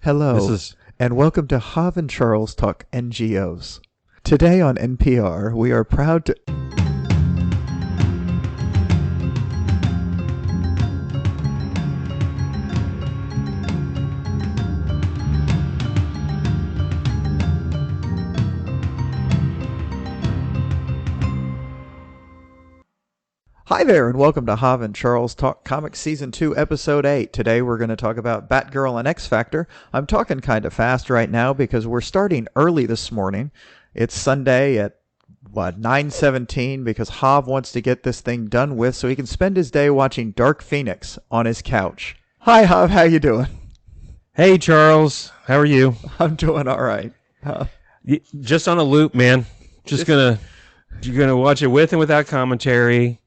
Hello, and welcome to Hav and Charles Talk NGOs. Today on NPR, we are proud to... Hi there, and welcome to Hav and Charles Talk Comics Season 2, Episode 8. Today we're going to talk about Batgirl and X-Factor. I'm talking kind of fast right now because we're starting early this morning. It's Sunday at, 9:17 because Hav wants to get this thing done with so he can spend his day watching Dark Phoenix on his couch. Hi, Hav. How you doing? Hey, Charles. How are you? I'm doing all right. Just on a loop, man. You're gonna watch it with and without commentary.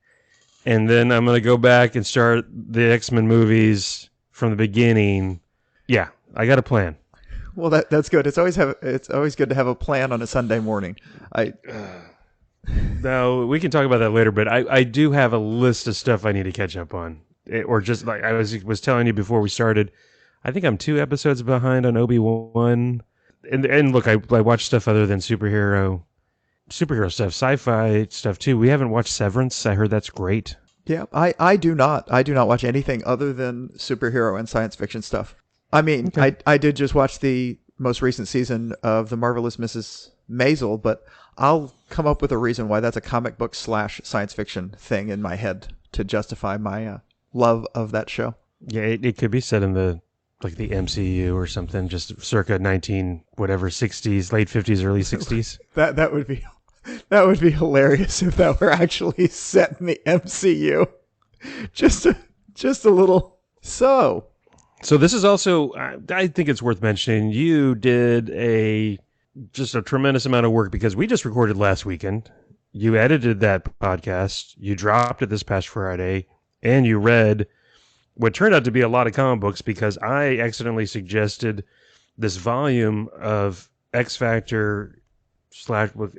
And then I'm going to go back and start the X-Men movies from the beginning. Yeah, I got a plan. Well, that's good. It's always good to have a plan on a Sunday morning. No, we can talk about that later, but I do have a list of stuff I need to catch up on. Or just like I was telling you before we started, I think I'm 2 episodes behind on Obi-Wan. And look, I watch stuff other than superhero stuff, sci-fi stuff too. We haven't watched Severance. I heard that's great. Yeah, I do not watch anything other than superhero and science fiction stuff. I mean, okay. I did just watch the most recent season of The Marvelous Mrs. Maisel, but I'll come up with a reason why that's a comic book / science fiction thing in my head to justify my love of that show. Yeah, it could be set in the MCU or something, just circa 60s, late 50s, early 60s. That would be hilarious if that were actually set in the MCU. Just a little. So this is also, I think it's worth mentioning, you did just a tremendous amount of work because we just recorded last weekend. You edited that podcast. You dropped it this past Friday, and you read what turned out to be a lot of comic books because I accidentally suggested this volume of X-Factor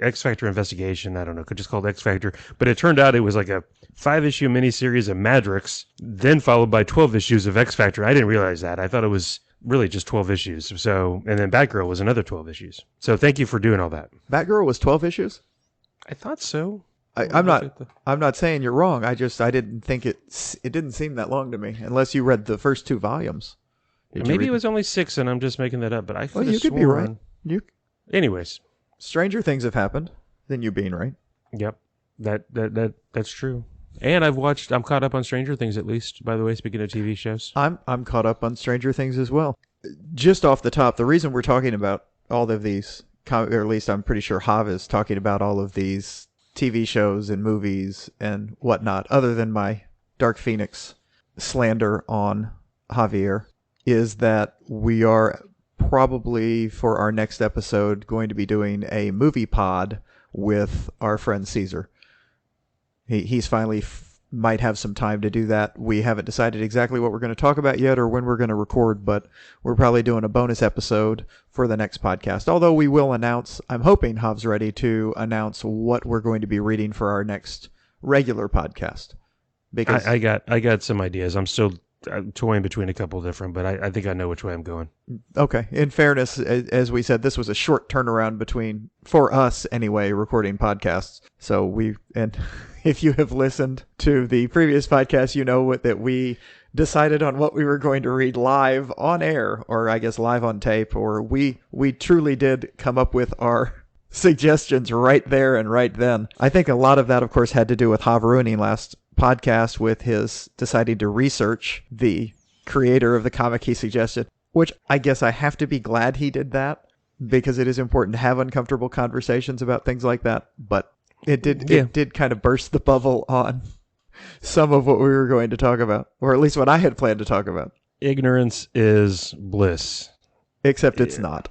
X-Factor Investigation. I don't know, could just call it X-Factor. But it turned out it was like a 5-issue miniseries of Madrox, then followed by 12 issues of X-Factor. I didn't realize that. I thought it was really just 12 issues. So, and then Batgirl was another 12 issues. So thank you for doing all that. Batgirl was 12 issues? I thought so. I'm not saying you're wrong. I didn't think it didn't seem that long to me, unless you read the first 2 volumes. Maybe it was only 6, and I'm just making that up. But I could have could be right. Anyways, stranger things have happened than you being right. Yep, that's true. And I'm caught up on Stranger Things at least. By the way, speaking of TV shows, I'm caught up on Stranger Things as well. Just off the top, the reason we're talking about all of these, or at least I'm pretty sure Hav is talking about all of these TV shows and movies and whatnot, other than my Dark Phoenix slander on Javier, is that we are probably for our next episode going to be doing a movie pod with our friend Caesar. He's finally might have some time to do that. We haven't decided exactly what we're going to talk about yet or when we're going to record, but we're probably doing a bonus episode for the next podcast. Although we will announce, I'm hoping Hav's ready to announce what we're going to be reading for our next regular podcast. Because I got some ideas. I'm still toying between a couple different, but I think I know which way I'm going. Okay. In fairness, as we said, this was a short turnaround for us anyway, recording podcasts. So and if you have listened to the previous podcast, you know that we decided on what we were going to read live on air, or I guess live on tape, or we truly did come up with our suggestions right there and right then. I think a lot of that, of course, had to do with Hav ruining last podcast with his deciding to research the creator of the comic he suggested, which I guess I have to be glad he did that because it is important to have uncomfortable conversations about things like that. But it did kind of burst the bubble on some of what we were going to talk about, or at least what I had planned to talk about. Ignorance is bliss. Except it's not.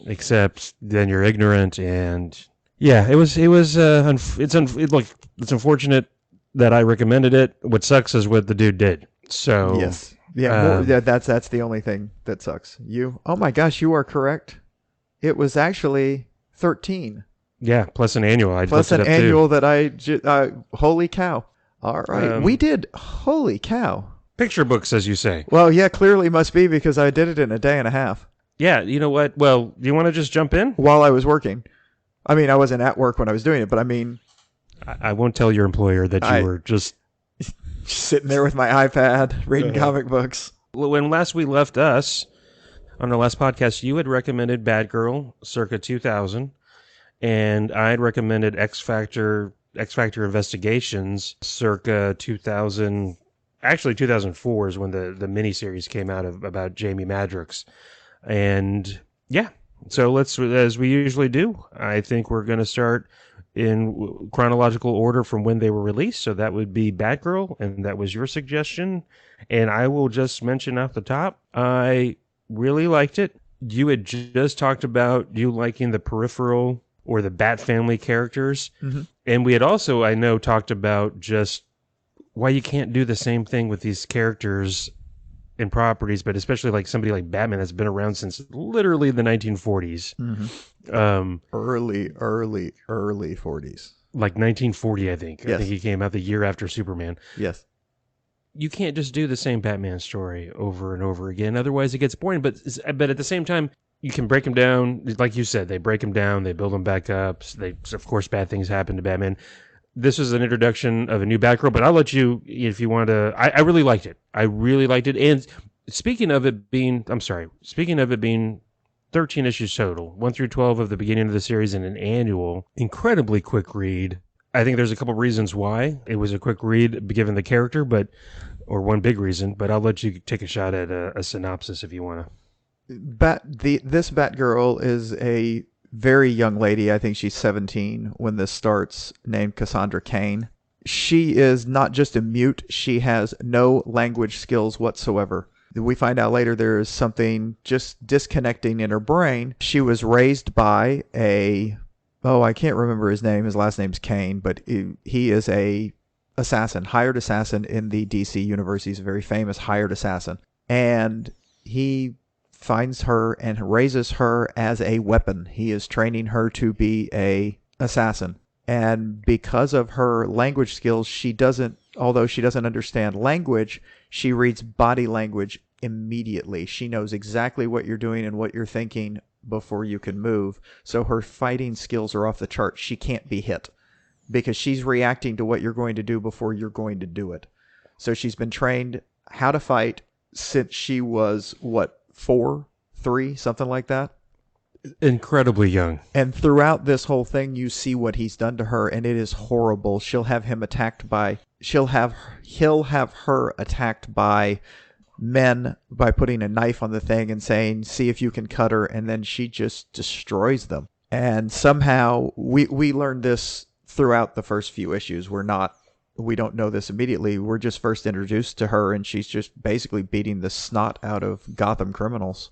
Except then you're ignorant, and yeah, it's unfortunate that I recommended it. What sucks is what the dude did. So yes, yeah, that's the only thing that sucks. Oh my gosh, you are correct. It was actually 13. Yeah, plus an annual. Plus an annual that holy cow. All right, we did. Holy cow. Picture books, as you say. Well, yeah, clearly must be because I did it in a day and a half. Yeah, you know what? Well, do you want to just jump in? while I was working. I mean, I wasn't at work when I was doing it, but I mean, I won't tell your employer that you I were just sitting there with my iPad reading comic books. when last we left us on the last podcast. You had recommended Batgirl circa 2000, and I had recommended X Factor Investigations circa 2000. Actually, 2004 is when the miniseries came out about Jamie Madrox. And yeah, so let's, as we usually do, I think we're going to start in chronological order from when they were released. So that would be Batgirl, and that was your suggestion. And I will just mention off the top, I really liked it. You had just talked about you liking the peripheral or the Bat family characters. Mm-hmm. And we had also, I know, talked about just why you can't do the same thing with these characters and properties, but especially like somebody like Batman that's been around since literally the 1940s. Mm-hmm. Early 40s. Like 1940, I think. Yes. I think he came out the year after Superman. Yes. You can't just do the same Batman story over and over again. Otherwise, it gets boring. But at the same time, you can break them down. Like you said, they break them down. They build them back up. Of course, bad things happen to Batman. This was an introduction of a new Batgirl, but I'll let you, if you want to. I really liked it. I really liked it. And speaking of it being 13 issues total, 1 through 12 of the beginning of the series and an annual, incredibly quick read. I think there's a couple reasons why it was a quick read, given the character, or one big reason, but I'll let you take a shot at a synopsis if you want to. This Batgirl is a very young lady. I think she's 17 when this starts, named Cassandra Cain. She is not just a mute, she has no language skills whatsoever. We find out later there is something just disconnecting in her brain. She was raised by I can't remember his name. His last name's Cain, but he is a hired assassin in the DC universe. He's a very famous hired assassin. And he finds her and raises her as a weapon. He is training her to be a assassin. And because of her language skills, although she doesn't understand language, she reads body language immediately. She knows exactly what you're doing and what you're thinking before you can move. So her fighting skills are off the chart. She can't be hit because she's reacting to what you're going to do before you're going to do it. So she's been trained how to fight since she was, 4, 3, something like that? Incredibly young. And throughout this whole thing, you see what he's done to her, and it is horrible. He'll have her attacked by men by putting a knife on the thing and saying, see if you can cut her, and then she just destroys them. And somehow, we learned this throughout the first few issues. We don't know this immediately. We're just first introduced to her, and she's just basically beating the snot out of Gotham criminals.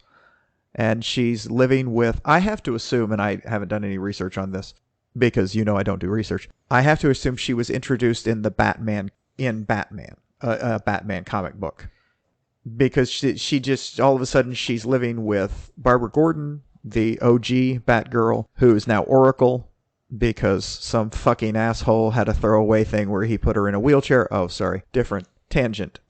And she's living with, I have to assume, and I haven't done any research on this, because I don't do research. I have to assume she was introduced in Batman, a Batman comic book. Because she just, all of a sudden, she's living with Barbara Gordon, the OG Batgirl, who is now Oracle, because some fucking asshole had a throwaway thing where he put her in a wheelchair. Oh, sorry. Different. Tangent.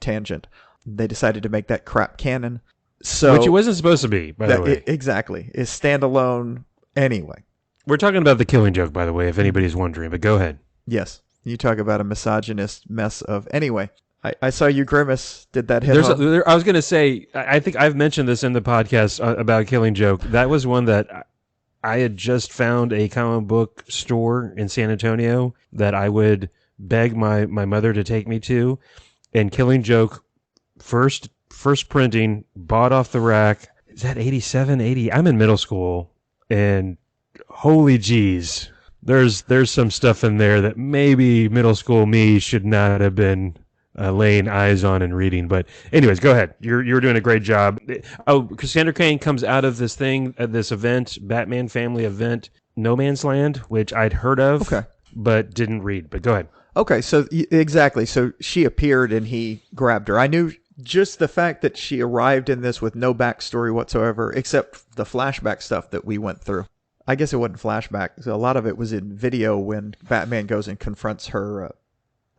They decided to make that crap canon. Which it wasn't supposed to be, by the way. Exactly. Is standalone anyway. We're talking about The Killing Joke, by the way, if anybody's wondering, but go ahead. Yes. You talk about a misogynist mess of... Anyway, I saw you grimace. Did that hit home? I was going to say, I think I've mentioned this in the podcast about Killing Joke. That was one that I had just found a comic book store in San Antonio that I would beg my mother to take me to. And Killing Joke, first printing, bought off the rack. Is that 87, 80? I'm in middle school, and holy jeez, there's some stuff in there that maybe middle school me should not have been laying eyes on and reading. But anyways, go ahead. You're doing a great job. Oh, Cassandra Cain comes out of this thing, this event, Batman family event, No Man's Land, which I'd heard of, but didn't read. But go ahead. Okay, so exactly. So she appeared and he grabbed her. I knew just the fact that she arrived in this with no backstory whatsoever, except the flashback stuff that we went through. I guess it wasn't flashback. A lot of it was in video when Batman goes and confronts her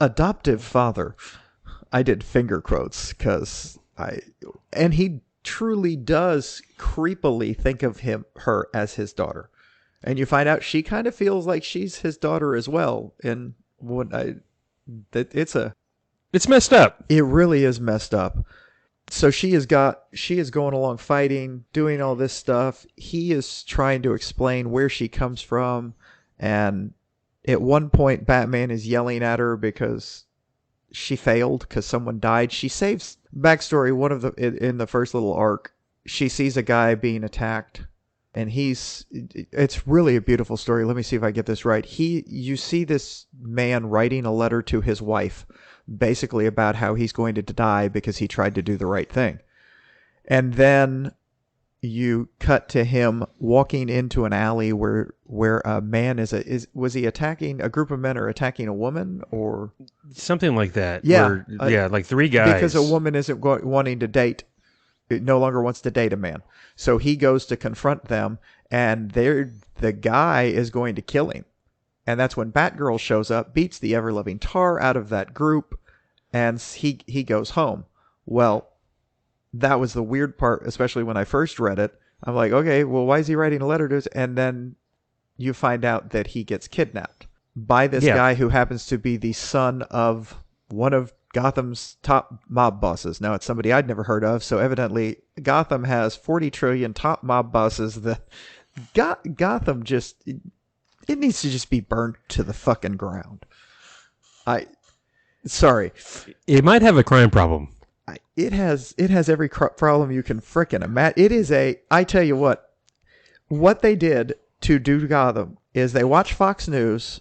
adoptive father. I did finger quotes and he truly does creepily think of her as his daughter. And you find out she kind of feels like she's his daughter as well. And it's messed up. It really is messed up. So she is going along fighting, doing all this stuff. He is trying to explain where she comes from. And at one point, Batman is yelling at her because she failed because someone died. She saves backstory. In the first little arc, she sees a guy being attacked. And it's really a beautiful story. Let me see if I get this right. You see this man writing a letter to his wife, basically about how he's going to die because he tried to do the right thing. And then you cut to him walking into an alley where a man was he attacking a group of men or attacking a woman or something like that? Yeah, like three guys. Because a woman isn't wanting to date. It no longer wants to date a man. So he goes to confront them, and the guy is going to kill him. And that's when Batgirl shows up, beats the ever-loving tar out of that group, and he goes home. Well, that was the weird part, especially when I first read it. I'm like, okay, well, why is he writing a letter to us? And then you find out that he gets kidnapped by this guy who happens to be the son of one of Gotham's top mob bosses. Now, it's somebody I'd never heard of, so evidently Gotham has 40 trillion top mob bosses that Gotham just... It needs to just be burnt to the fucking ground. Sorry. It might have a crime problem. It has every problem you can frickin' imagine. I tell you what they did to do Gotham is they watch Fox News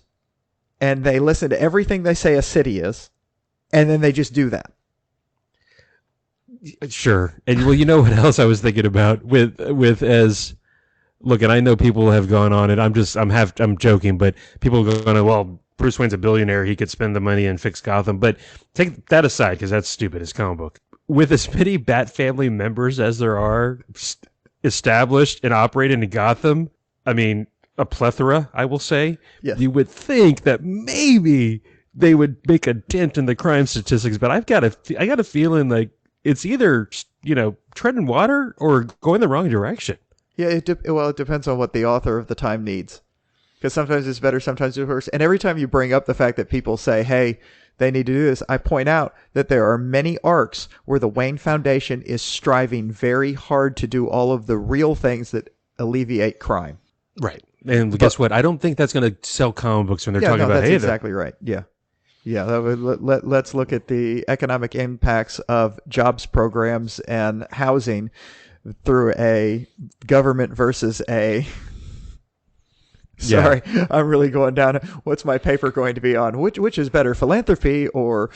and they listen to everything they say a city is, and then they just do that. Sure. And well, you know what else I was thinking about with as look, and I know people have gone on it. I'm joking, but people are going, well, Bruce Wayne's a billionaire. He could spend the money and fix Gotham. But take that aside, because that's stupid. It's comic book. With as many Bat family members as there are established and operating in Gotham, I mean, a plethora, I will say. Yes. You would think that maybe they would make a dent in the crime statistics, but I got a feeling like it's either, treading water or going the wrong direction. Yeah, it depends on what the author of the time needs. Because sometimes it's better, sometimes it's worse. And every time you bring up the fact that people say, hey, they need to do this, I point out that there are many arcs where the Wayne Foundation is striving very hard to do all of the real things that alleviate crime. Right. And guess what? I don't think that's going to sell comic books when they're talking about, that's exactly right. Yeah. Yeah, let's look at the economic impacts of jobs programs and housing through a government versus a... Sorry, I'm really going down. What's my paper going to be on? Which is better, philanthropy or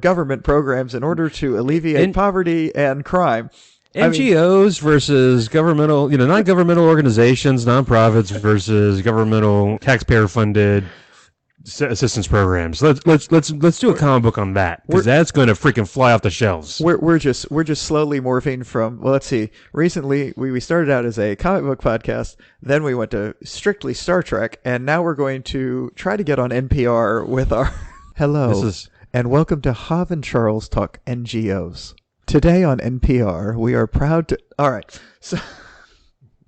government programs in order to alleviate poverty and crime? NGOs versus governmental, non-governmental organizations, nonprofits versus governmental taxpayer-funded assistance programs. Let's do a comic book on that, because that's going to freaking fly off the shelves. We're just slowly morphing from, well, let's see. Recently we started out as a comic book podcast, then we went to strictly Star Trek, and now we're going to try to get on NPR with our hello and welcome to Hav and Charles Talk NGOs. Today on NPR, we are proud to. All right, so.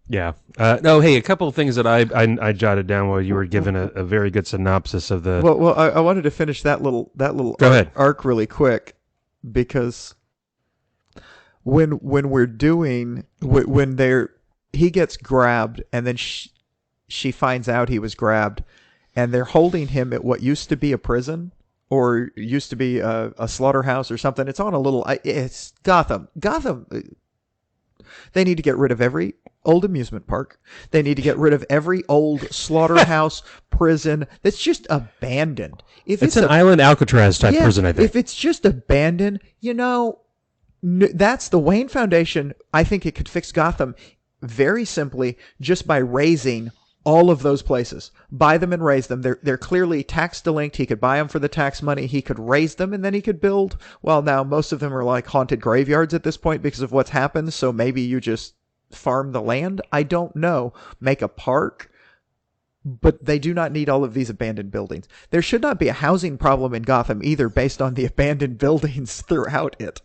Yeah. Hey, a couple of things that I jotted down while you were giving a very good synopsis of the... Well, I wanted to finish that little arc really quick, because when he gets grabbed, and then she finds out he was grabbed, and they're holding him at what used to be a prison, or used to be a slaughterhouse or something. It's on a little... It's Gotham. They need to get rid of every old amusement park. They need to get rid of every old slaughterhouse prison that's just abandoned. If it's an island Alcatraz type prison, I think. If it's just abandoned, that's the Wayne Foundation. I think it could fix Gotham very simply just by raising all of those places. Buy them and raise them. They're clearly tax delinked. He could buy them for the tax money. He could raise them, and then he could build. Well, now most of them are like haunted graveyards at this point because of what's happened. So maybe you just farm the land. I don't know. Make a park. But they do not need all of these abandoned buildings. There should not be a housing problem in Gotham either, based on the abandoned buildings throughout it.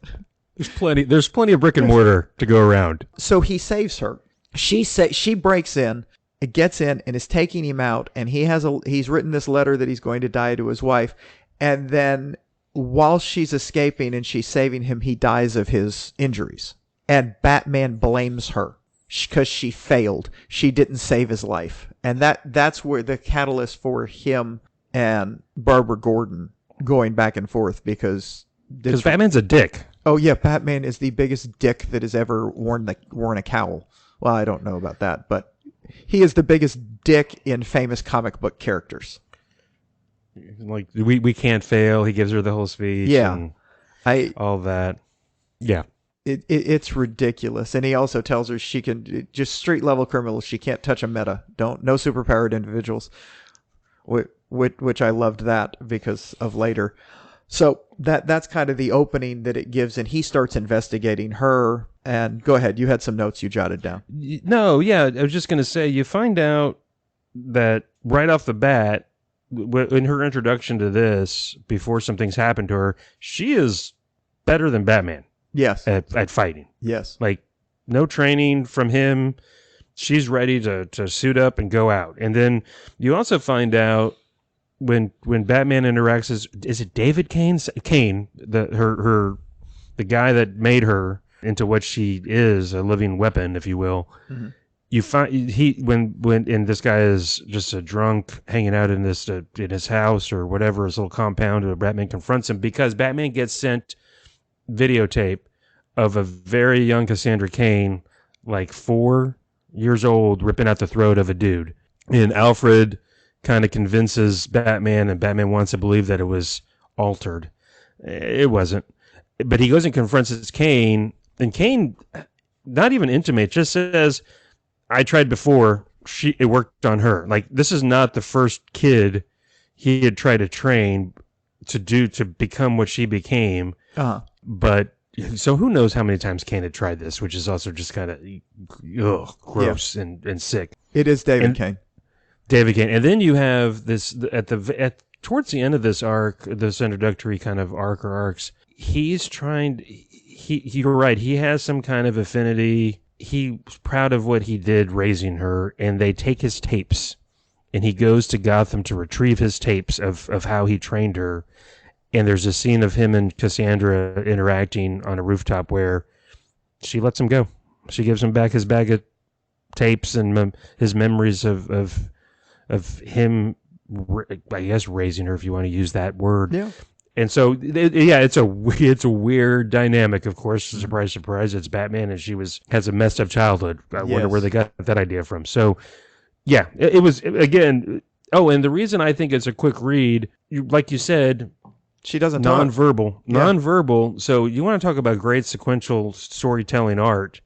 There's plenty of brick and mortar to go around. So he saves her. She breaks in, gets in, and is taking him out. And he's written this letter that he's going to die to his wife. And then while she's escaping and she's saving him, he dies of his injuries. And Batman blames her because she failed. She didn't save his life. And that's where the catalyst for him and Barbara Gordon going back and forth, because Batman's a dick. Oh yeah, Batman is the biggest dick that has ever worn a cowl. Well, I don't know about that, but he is the biggest dick in famous comic book characters. Like we can't fail. He gives her the whole speech. Yeah, and all that. Yeah, it's ridiculous. And he also tells her she can just street level criminals. She can't touch a meta. No superpowered individuals. Which I loved that because of later. So that's kind of the opening that it gives, and he starts investigating her. And go ahead, you had some notes you jotted down. No, yeah, I was just going to say, you find out that right off the bat, in her introduction to this, before something's happened to her, she is better than Batman. Yes. At fighting. Yes. Like, no training from him. She's ready to suit up and go out. And then you also find out when Batman interacts, is it David Cain, the guy that made her into what she is, a living weapon, if you will. Mm-hmm. You find when this guy is just a drunk hanging out in his house or whatever, his little compound, and Batman confronts him because Batman gets sent videotape of a very young Cassandra Cain, like 4 years old, ripping out the throat of a dude. And Alfred kind of convinces Batman, and Batman wants to believe that it was altered. It wasn't. But he goes and confronts his Cain, and Cain, not even intimate, just says, I tried before, it worked on her. Like, this is not the first kid he had tried to train to become what she became. Uh-huh. But, so who knows how many times Cain had tried this, which is also just kind of gross and sick. It is David Cain. David Cain. And then you have this, towards the end of this arc, this introductory kind of arc or arcs, he's trying, you're right, he has some kind of affinity. He's proud of what he did raising her, and they take his tapes, and he goes to Gotham to retrieve his tapes of how he trained her. And there's a scene of him and Cassandra interacting on a rooftop where she lets him go. She gives him back his bag of tapes and his memories of him, I guess, raising her, if you want to use that word. Yeah. And so, it's a weird dynamic, of course. Surprise, surprise, it's Batman, and she has a messed up childhood. I wonder where they got that idea from. So, yeah, it was, again, and the reason I think it's a quick read, like you said, she doesn't nonverbal. So you want to talk about great sequential storytelling art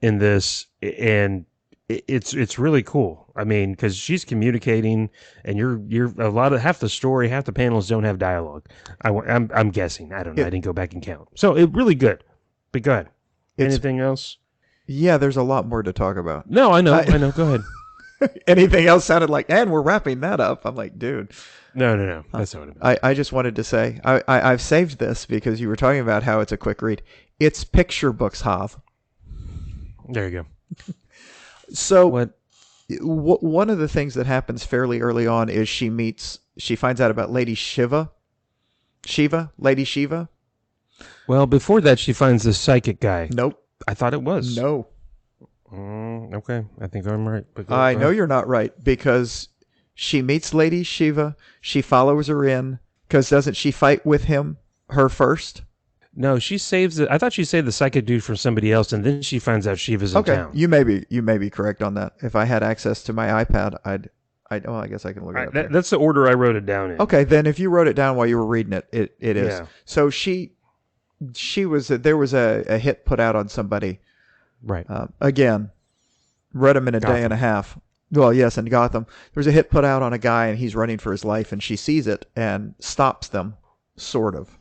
in this, and it's really cool. I mean, because she's communicating, and you're half the story, half the panels don't have dialogue. I'm guessing. I don't know. I didn't go back and count. So it really good. But go ahead. Anything else? Yeah, there's a lot more to talk about. No, I know. Go ahead. Anything else sounded like, and we're wrapping that up. I'm like, dude. No. That's not what I meant. I just wanted to say, I've saved this because you were talking about how it's a quick read. It's picture books, Hav. There you go. So one of the things that happens fairly early on is she finds out about Lady Shiva. Lady Shiva. Well, before that, she finds the psychic guy. Nope. I thought it was. No. Okay. I think I'm right. But I know you're not right, because she meets Lady Shiva. She follows her in, because doesn't she fight with her first? No, she saves it. I thought she saved the psychic dude from somebody else, and then she finds out Shiva's in town. You may be correct on that. If I had access to my iPad, I guess I can look it up. That's the order I wrote it down in. Okay, then if you wrote it down while you were reading it, it is. Yeah. So there was a hit put out on somebody. Right. Again, read them in a day and a half. Well, yes, in Gotham. There's a hit put out on a guy, and he's running for his life, and she sees it and stops them, sort of.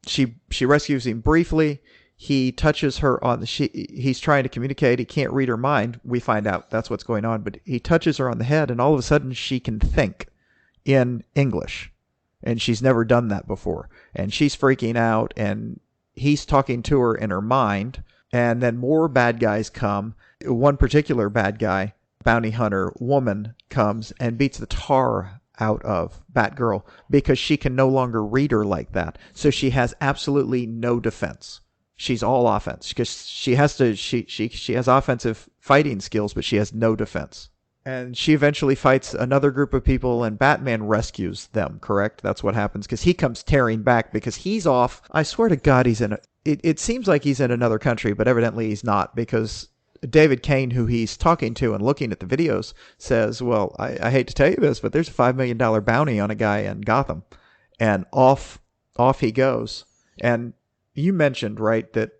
She rescues him briefly. He touches her he's trying to communicate. He can't read her mind. We find out that's what's going on, but he touches her on the head, and all of a sudden she can think in English, and she's never done that before. And she's freaking out, and he's talking to her in her mind, and then more bad guys come. One particular bad guy, bounty hunter woman, comes and beats the tar out of Batgirl because she can no longer read her like that. So she has absolutely no defense. She's all offense because she has offensive fighting skills, but she has no defense. And she eventually fights another group of people, and Batman rescues them, correct? That's what happens, because he comes tearing back because he's off. I swear to God, it seems like he's in another country, but evidently he's not, because David Cain, who he's talking to and looking at the videos, says, well, I hate to tell you this, but there's a $5 million bounty on a guy in Gotham. And off he goes. And you mentioned, right, that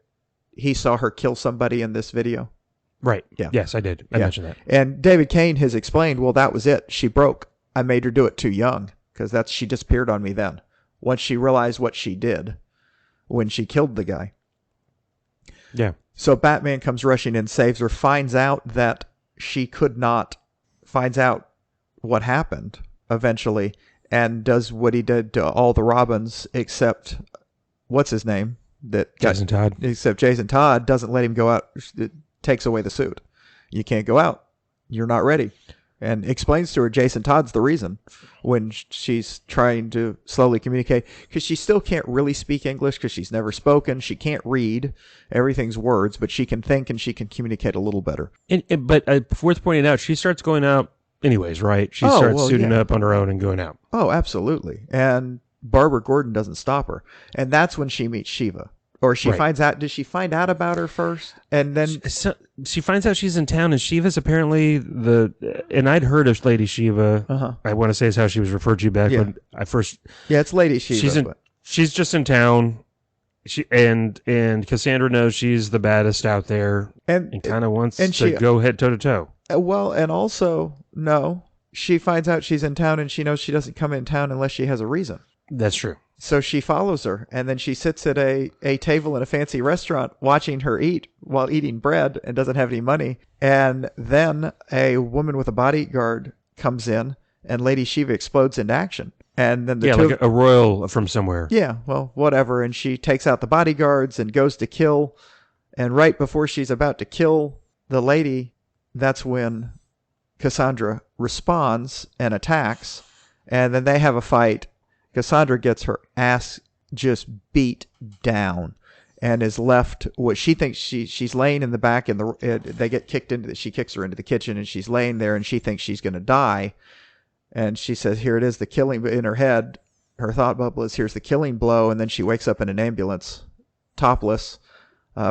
he saw her kill somebody in this video? Right. Yeah. Yes, I did. I mentioned that. And David Cain has explained, well, that was it. She broke. I made her do it too young, because she disappeared on me then. Once she realized what she did when she killed the guy. Yeah. So Batman comes rushing in, saves her, finds out that finds out what happened eventually, and does what he did to all the Robins except, what's his name? Jason Todd. Except Jason Todd doesn't let him go out. It takes away the suit. You can't go out. You're not ready. And explains to her Jason Todd's the reason when she's trying to slowly communicate, because she still can't really speak English because she's never spoken. She can't read. Everything's words, but she can think and she can communicate a little better. But worth pointing out, she starts going out anyways, right? She starts suiting up on her own and going out. Oh, absolutely. And Barbara Gordon doesn't stop her. And that's when she meets Shiva. Or she finds out. Does she find out about her first? And then she finds out she's in town, and Shiva's apparently and I'd heard of Lady Shiva. I want to say is how she was referred to back when I first. Yeah, it's Lady Shiva. She's just in town. And Cassandra knows she's the baddest out there, and kind of wants to go head toe to toe. Well, and also she finds out she's in town, and she knows she doesn't come in town unless she has a reason. That's true. So she follows her, and then she sits at a table in a fancy restaurant watching her eat while eating bread and doesn't have any money. And then a woman with a bodyguard comes in, and Lady Shiva explodes into action. And then like a royal from somewhere. Yeah, well, whatever. And she takes out the bodyguards and goes to kill. And right before she's about to kill the lady, that's when Cassandra responds and attacks. And then they have a fight. Cassandra gets her ass just beat down and is left what she thinks she's laying in the back, and they get kicked into she kicks her into the kitchen, and she's laying there, and she thinks she's going to die. And she says, here it is, the killing, but in her head, her thought bubble is, here's the killing blow. And then she wakes up in an ambulance, topless,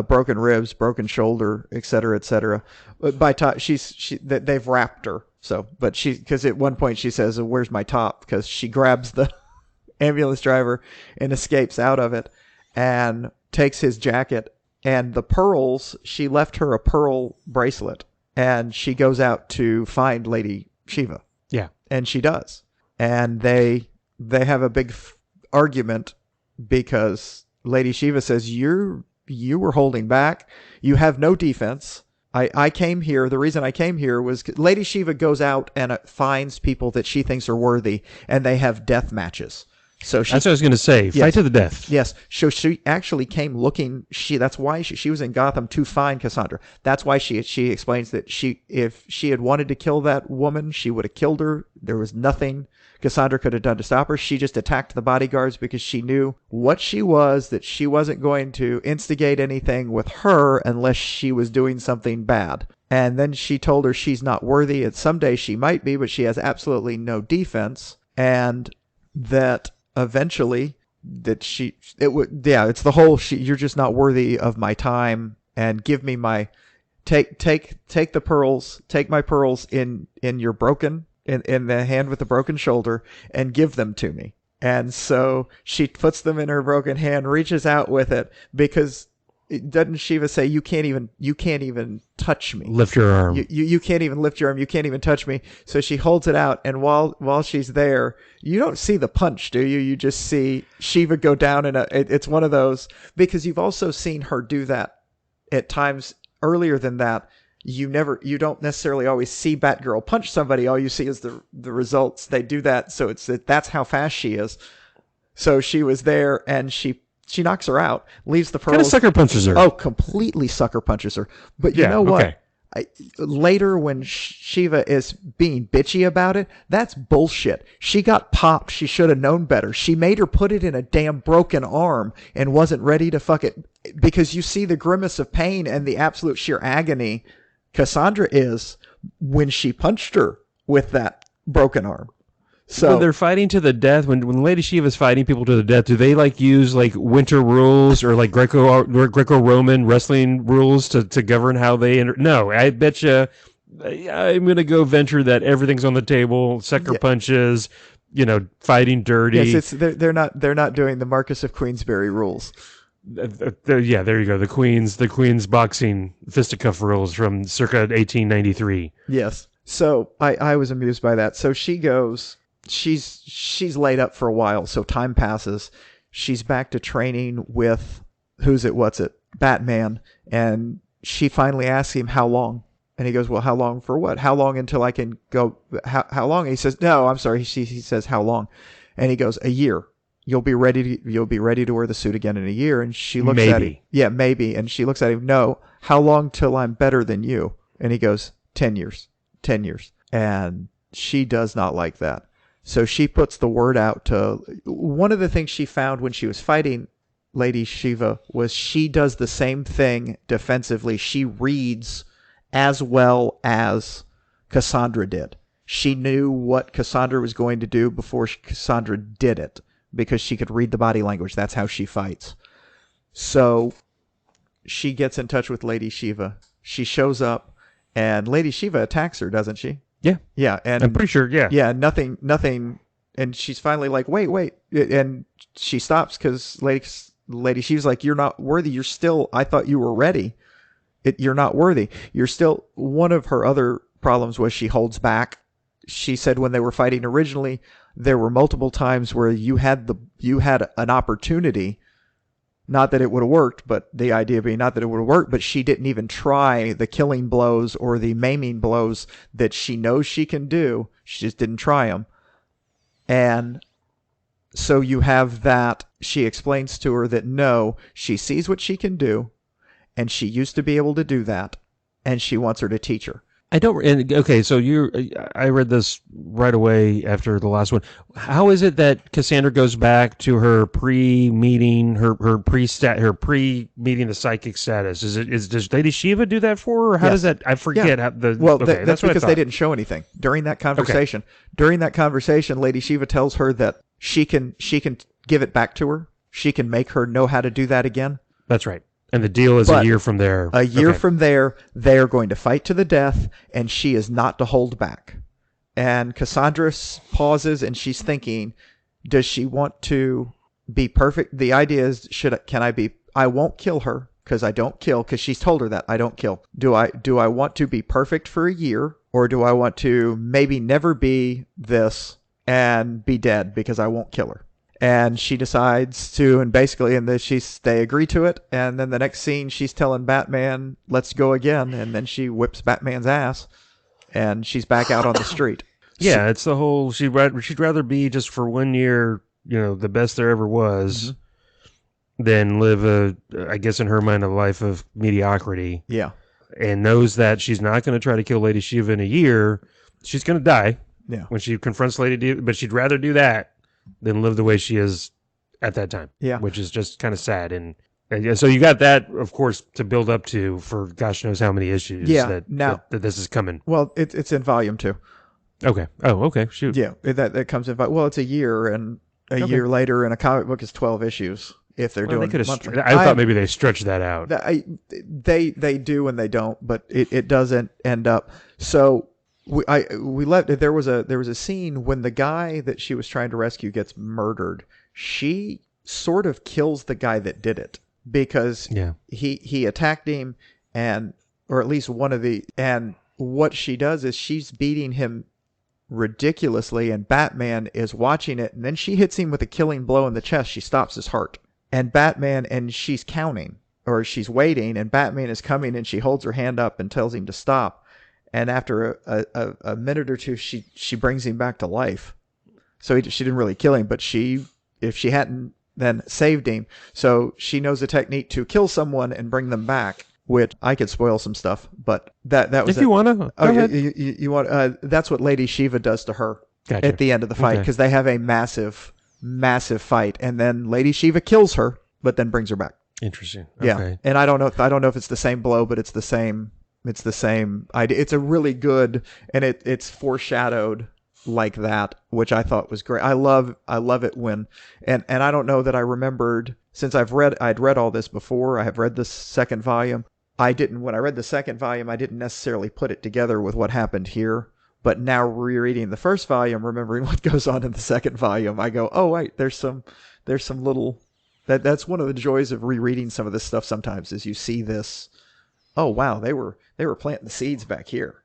broken ribs, broken shoulder, et cetera, et cetera. But by top, they've wrapped her. So, but because at one point she says, where's my top? Because she grabs the ambulance driver and escapes out of it and takes his jacket and the pearls. She left her a pearl bracelet, and she goes out to find Lady Shiva. Yeah. And she does. And they have a big argument because Lady Shiva says, you were holding back. You have no defense. I came here. The reason I came here was Lady Shiva goes out and finds people that she thinks are worthy, and they have death matches. So that's what I was going to say. Fight to the death. Yes. So she actually came looking. That's why she was in Gotham to find Cassandra. That's why she explains that if she had wanted to kill that woman, she would have killed her. There was nothing Cassandra could have done to stop her. She just attacked the bodyguards because she knew what she was, that she wasn't going to instigate anything with her unless she was doing something bad. And then she told her she's not worthy, and someday she might be, but she has absolutely no defense. And that eventually it's the whole you're just not worthy of my time, and give me my take the pearls, take my pearls in your broken in the hand with the broken shoulder, and give them to me. And so she puts them in her broken hand, reaches out with it, because doesn't Shiva say you can't even touch me? Lift your arm. You can't even lift your arm. You can't even touch me. So she holds it out, and while she's there, you don't see the punch, do you? You just see Shiva go down, and it's one of those, because you've also seen her do that at times earlier than that. You don't necessarily always see Batgirl punch somebody. All you see is the results. They do that, so that's how fast she is. So she was there, and she She knocks her out, leaves the pearls. Kind of sucker punches her. Oh, completely sucker punches her. But you know what? Okay. Later, when Shiva is being bitchy about it, that's bullshit. She got popped. She should have known better. She made her put it in a damn broken arm and wasn't ready to fuck it, because you see the grimace of pain and the absolute sheer agony Cassandra is when she punched her with that broken arm. So when they're fighting to the death, when Lady Shiva's fighting people to the death, do they like use like winter rules or like Greco-Roman wrestling rules to govern how they enter? No, I bet you I'm going to go venture that everything's on the table, sucker punches, fighting dirty. Yes, they're not doing the Marquis of Queensberry rules. Yeah, there you go. The Queen's boxing fisticuff rules from circa 1893. Yes. So I was amused by that. So she goes. She's laid up for a while, so time passes. She's back to training with Batman, and she finally asks him how long, and he goes, well, how long for what? How long until I can go? How long? And he says, no, I'm sorry. He says, how long? And he goes, a year. You'll be ready to wear the suit again in a year. And she looks at him. Yeah, maybe. And she looks at him. No, how long till I'm better than you? And he goes, 10 years. 10 years. And she does not like that. So she puts the word out to... One of the things she found when she was fighting Lady Shiva was she does the same thing defensively. She reads as well as Cassandra did. She knew what Cassandra was going to do before Cassandra did it, because she could read the body language. That's how she fights. So she gets in touch with Lady Shiva. She shows up, and Lady Shiva attacks her, doesn't she? Yeah. Yeah. And I'm pretty sure, yeah. Yeah, nothing. And she's finally like, wait. And she stops because Lady Shiva's like, you're not worthy. I thought you were ready. You're not worthy. You're still... One of her other problems was she holds back. She said when they were fighting originally, there were multiple times where you had an opportunity, not that it would have worked, but the idea being not that it would have worked, but she didn't even try the killing blows or the maiming blows that she knows she can do. She just didn't try them. And so you have that. She explains to her that no, she sees what she can do, and she used to be able to do that, and she wants her to teach her. Okay, so I read this right away after the last one. How is it that Cassandra goes back to her pre-meeting, her pre-meeting the psychic status? Does Lady Shiva do that for her? Or how does that? I forget. Yeah. That's because they didn't show anything during that conversation. Okay. During that conversation, Lady Shiva tells her that she can give it back to her. She can make her know how to do that again. That's right. And the deal is a year from there. A year from there, they are going to fight to the death, and she is not to hold back. And Cassandra pauses, and she's thinking, does she want to be perfect? The idea is, I won't kill her, because I don't kill, because she's told her that, I don't kill. Do I want to be perfect for a year, or do I want to maybe never be and be dead, because I won't kill her? And she decides to, and basically they agree to it. And then the next scene, she's telling Batman, let's go again. And then she whips Batman's ass, and she's back out on the street. Yeah, it's the whole, she'd rather be just for 1 year, the best there ever was, than live I guess in her mind, a life of mediocrity. Yeah. And knows that she's not going to try to kill Lady Shiva in a year. She's going to die. Yeah. When she confronts Lady Shiva, but she'd rather do that than live the way she is at that time. Yeah. Which is just kind of sad. And so you got that, of course, to build up to for gosh knows how many issues that this is coming. Well, it's in volume 2. Okay. Oh, okay. Shoot. Yeah, that comes in. Well, it's a year, and a year later, and a comic book is 12 issues. If they're doing monthly. I thought maybe they stretched that out. They do and they don't, but it doesn't end up. So we left. There was a scene when the guy that she was trying to rescue gets murdered. She sort of kills the guy that did it because he attacked him, or at least one of the, and what she does is she's beating him ridiculously, and Batman is watching it, and then she hits him with a killing blow in the chest. She stops his heart, and she's counting, or she's waiting, and Batman is coming, and she holds her hand up and tells him to stop. And after a minute or two, she brings him back to life. So she didn't really kill him, but if she hadn't then saved him. So she knows a technique to kill someone and bring them back, which I could spoil some stuff, but that was if you want to. Oh, you want that's what Lady Shiva does to her at the end of the fight, because they have a massive fight, and then Lady Shiva kills her, but then brings her back. Interesting. Yeah, okay. and I don't know if it's the same blow, but it's the same idea. It's a really good, and it's foreshadowed like that, which I thought was great. I love it when, and I don't know that I remembered, since I'd read all this before. I have read the second volume. When I read the second volume, I didn't necessarily put it together with what happened here. But now rereading the first volume, remembering what goes on in the second volume, I go, oh wait, there's some little, that's one of the joys of rereading some of this stuff sometimes, is you see this, oh wow, they were planting the seeds back here.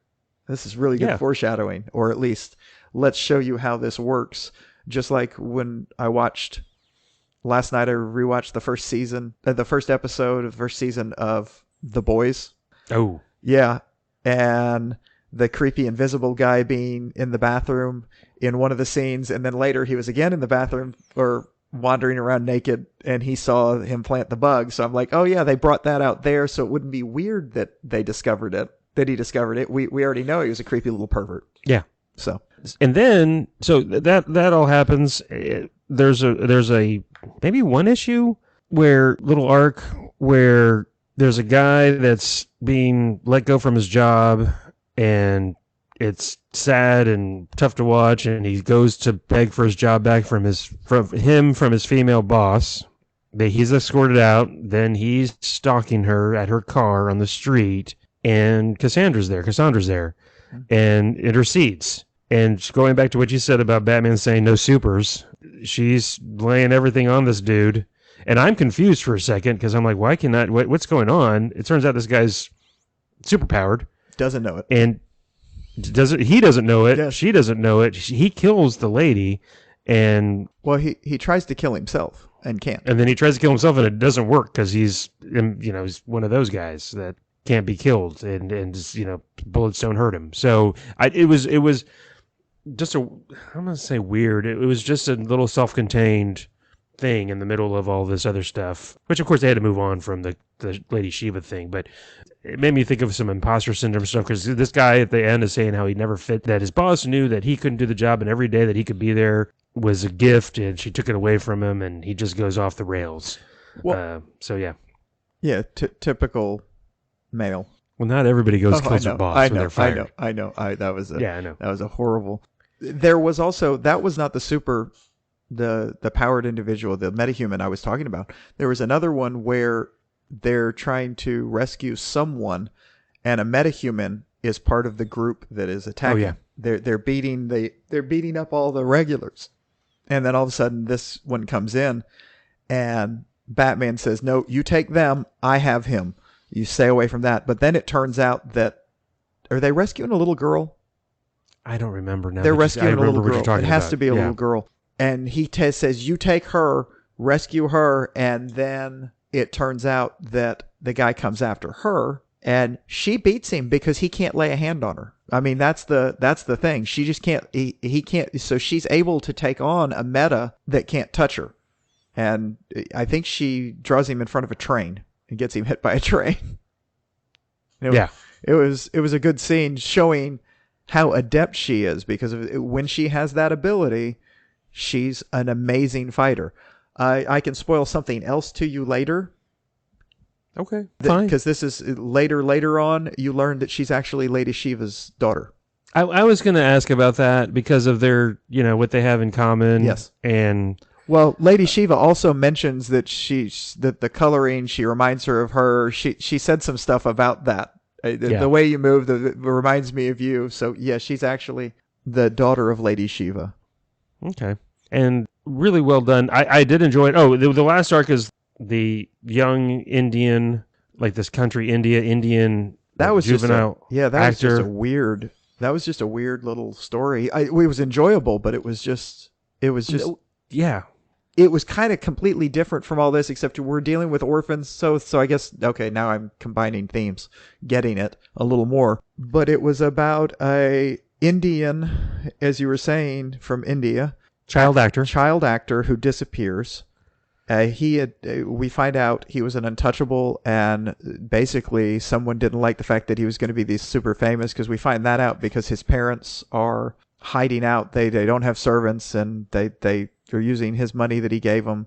This is really good foreshadowing, or at least let's show you how this works. Just like when last night I rewatched the first episode of the first season of The Boys. Oh. Yeah. And the creepy invisible guy being in the bathroom in one of the scenes, and then later he was again in the bathroom or wandering around naked, and he saw him plant the bug. So I'm like, oh yeah, they brought that out there, so it wouldn't be weird that he discovered it. We already know he was a creepy little pervert. Yeah. So, and then that all happens. There's a maybe one issue little arc where there's a guy that's being let go from his job, and it's sad and tough to watch, and he goes to beg for his job back from his female boss. He's escorted out, then he's stalking her at her car on the street, and Cassandra's there and intercedes. And going back to what you said about Batman saying no supers, she's laying everything on this dude. And I'm confused for a second, because I'm like, what's going on? It turns out this guy's superpowered. Doesn't know it. And he doesn't know it. Yes. She doesn't know it. He kills the lady, and he tries to kill himself and can't. And then he tries to kill himself, and it doesn't work, because he's one of those guys that can't be killed, and bullets don't hurt him. So it was just I'm gonna say weird. It was just a little self-contained thing in the middle of all this other stuff, which of course they had to move on from the Lady Shiva thing, but it made me think of some imposter syndrome stuff, because this guy at the end is saying how he never fit, that his boss knew that he couldn't do the job, and every day that he could be there was a gift, and she took it away from him, and he just goes off the rails. Well, so yeah. Yeah, typical male. Well, not everybody kills their boss when they're fired. I know. That was I know. That was a horrible. There was also, that was not the powered individual, the metahuman I was talking about. There was another one where they're trying to rescue someone, and a metahuman is part of the group that is attacking. Oh, yeah. They're beating up all the regulars, and then all of a sudden this one comes in, and Batman says, "No, you take them. I have him. You stay away from that." But then it turns out that, are they rescuing a little girl? I don't remember now. They're rescuing a little girl. It has to be a Yeah. little girl. And he says, you take her, rescue her, and then it turns out that the guy comes after her, and she beats him because he can't lay a hand on her. I mean, that's the thing. She just can't, he can't, so she's able to take on a meta that can't touch her. And I think she draws him in front of a train and gets him hit by a train. It was a good scene showing how adept she is, because when she has that ability, she's an amazing fighter. I can spoil something else to you later. Okay, fine. Because this is later on, you learn that she's actually Lady Shiva's daughter. I was going to ask about that because of their, what they have in common. Yes. And well, Lady Shiva also mentions that that the coloring, she reminds her of her. She said some stuff about that. The way you move reminds me of you. So yeah, she's actually the daughter of Lady Shiva. Okay. And really well done. I did enjoy it. Oh, the last arc is the young Indian, like this country Indian that was juvenile actor. That was just a weird little story. It was enjoyable, but it was just yeah. It was kind of completely different from all this, except we're dealing with orphans. So I guess, okay, now I'm combining themes, getting it a little more. But it was about a Indian, as you were saying, from India. Child actor who disappears. We find out he was an untouchable, and basically someone didn't like the fact that he was going to be this super famous, because we find that out because his parents are hiding out. They don't have servants, and they're using his money that he gave them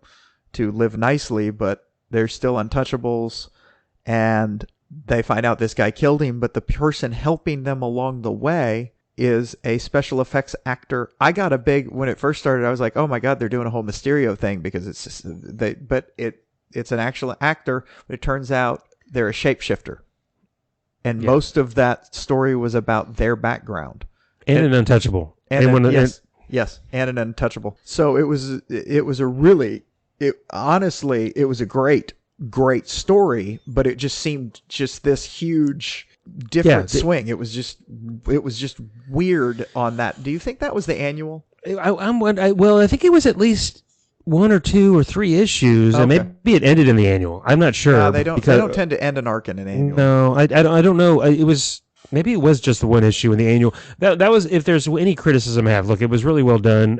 to live nicely, but they're still untouchables. And they find out this guy killed him, but the person helping them along the way is a special effects actor. I got a big, when it first started, I was like, oh my God, they're doing a whole Mysterio thing, because it's just, it's an actual actor, but it turns out they're a shapeshifter. And most of that story was about their background. And an untouchable. Yes, and an untouchable. So it was a really, honestly, it was a great story, but it just seemed just this huge different swing. It was just weird on that. Do you think that was the annual? I think it was at least 1 or 2 or 3 issues, and maybe it ended in the annual. I'm not sure. They don't tend to end an arc in an annual. No, I don't know. It was. Maybe it was just the 1 issue in the annual. That was, if there's any criticism I have, look, it was really well done.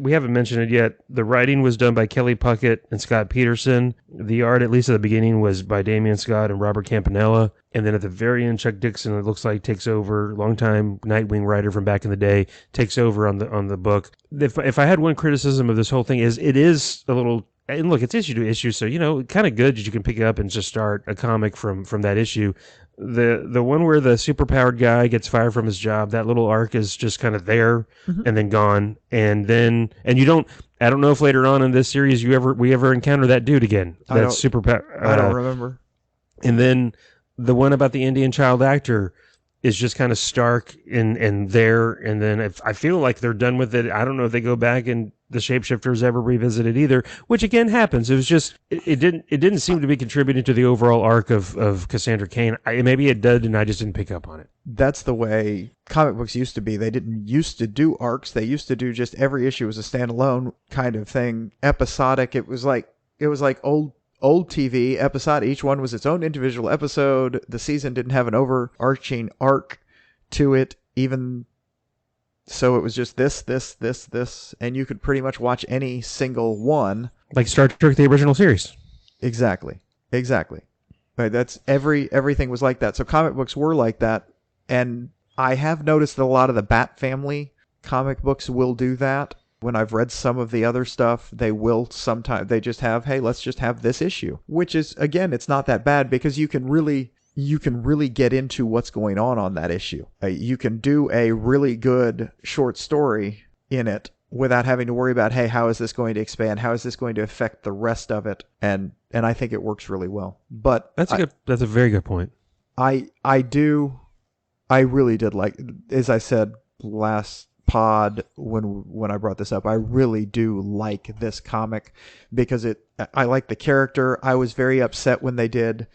We haven't mentioned it yet. The writing was done by Kelley, Puckett, and Scott Peterson. The art, at least at the beginning, was by Damion Scott and Robert Campanella. And then at the very end, Chuck Dixon, it looks like, takes over. Longtime Nightwing writer from back in the day, takes over on the book. If I had one criticism of this whole thing, it is a little. And look, it's issue to issue, so kind of good that you can pick it up and just start a comic from that issue. The one where the superpowered guy gets fired from his job, that little arc is just kind of there and then gone. And you don't. I don't know if later on in this series we ever encounter that dude again. That superpower. I don't remember. And then the one about the Indian child actor is just kind of stark and there. And then if I feel like they're done with it, I don't know if they go back and the shapeshifters ever revisited either, which again happens. It was just it didn't seem to be contributing to the overall arc of Cassandra Cain. Maybe it did, and I just didn't pick up on it. That's the way comic books used to be. They didn't used to do arcs. They used to do just every issue was a standalone kind of thing, episodic. It was like old TV episode. Each one was its own individual episode. The season didn't have an overarching arc to it, even. So it was just this, and you could pretty much watch any single one. Like Star Trek, the original series. Exactly. Right, that's everything was like that. So comic books were like that, and I have noticed that a lot of the Bat Family comic books will do that. When I've read some of the other stuff, they will sometimes, they just have, hey, let's just have this issue. Which is, again, it's not that bad, because you can really get into what's going on that issue. You can do a really good short story in it without having to worry about, hey, how is this going to expand? How is this going to affect the rest of it? And I think it works really well. But that's a very good point. I really did like, as I said last pod when I brought this up, I really do like this comic because I like the character. I was very upset when they did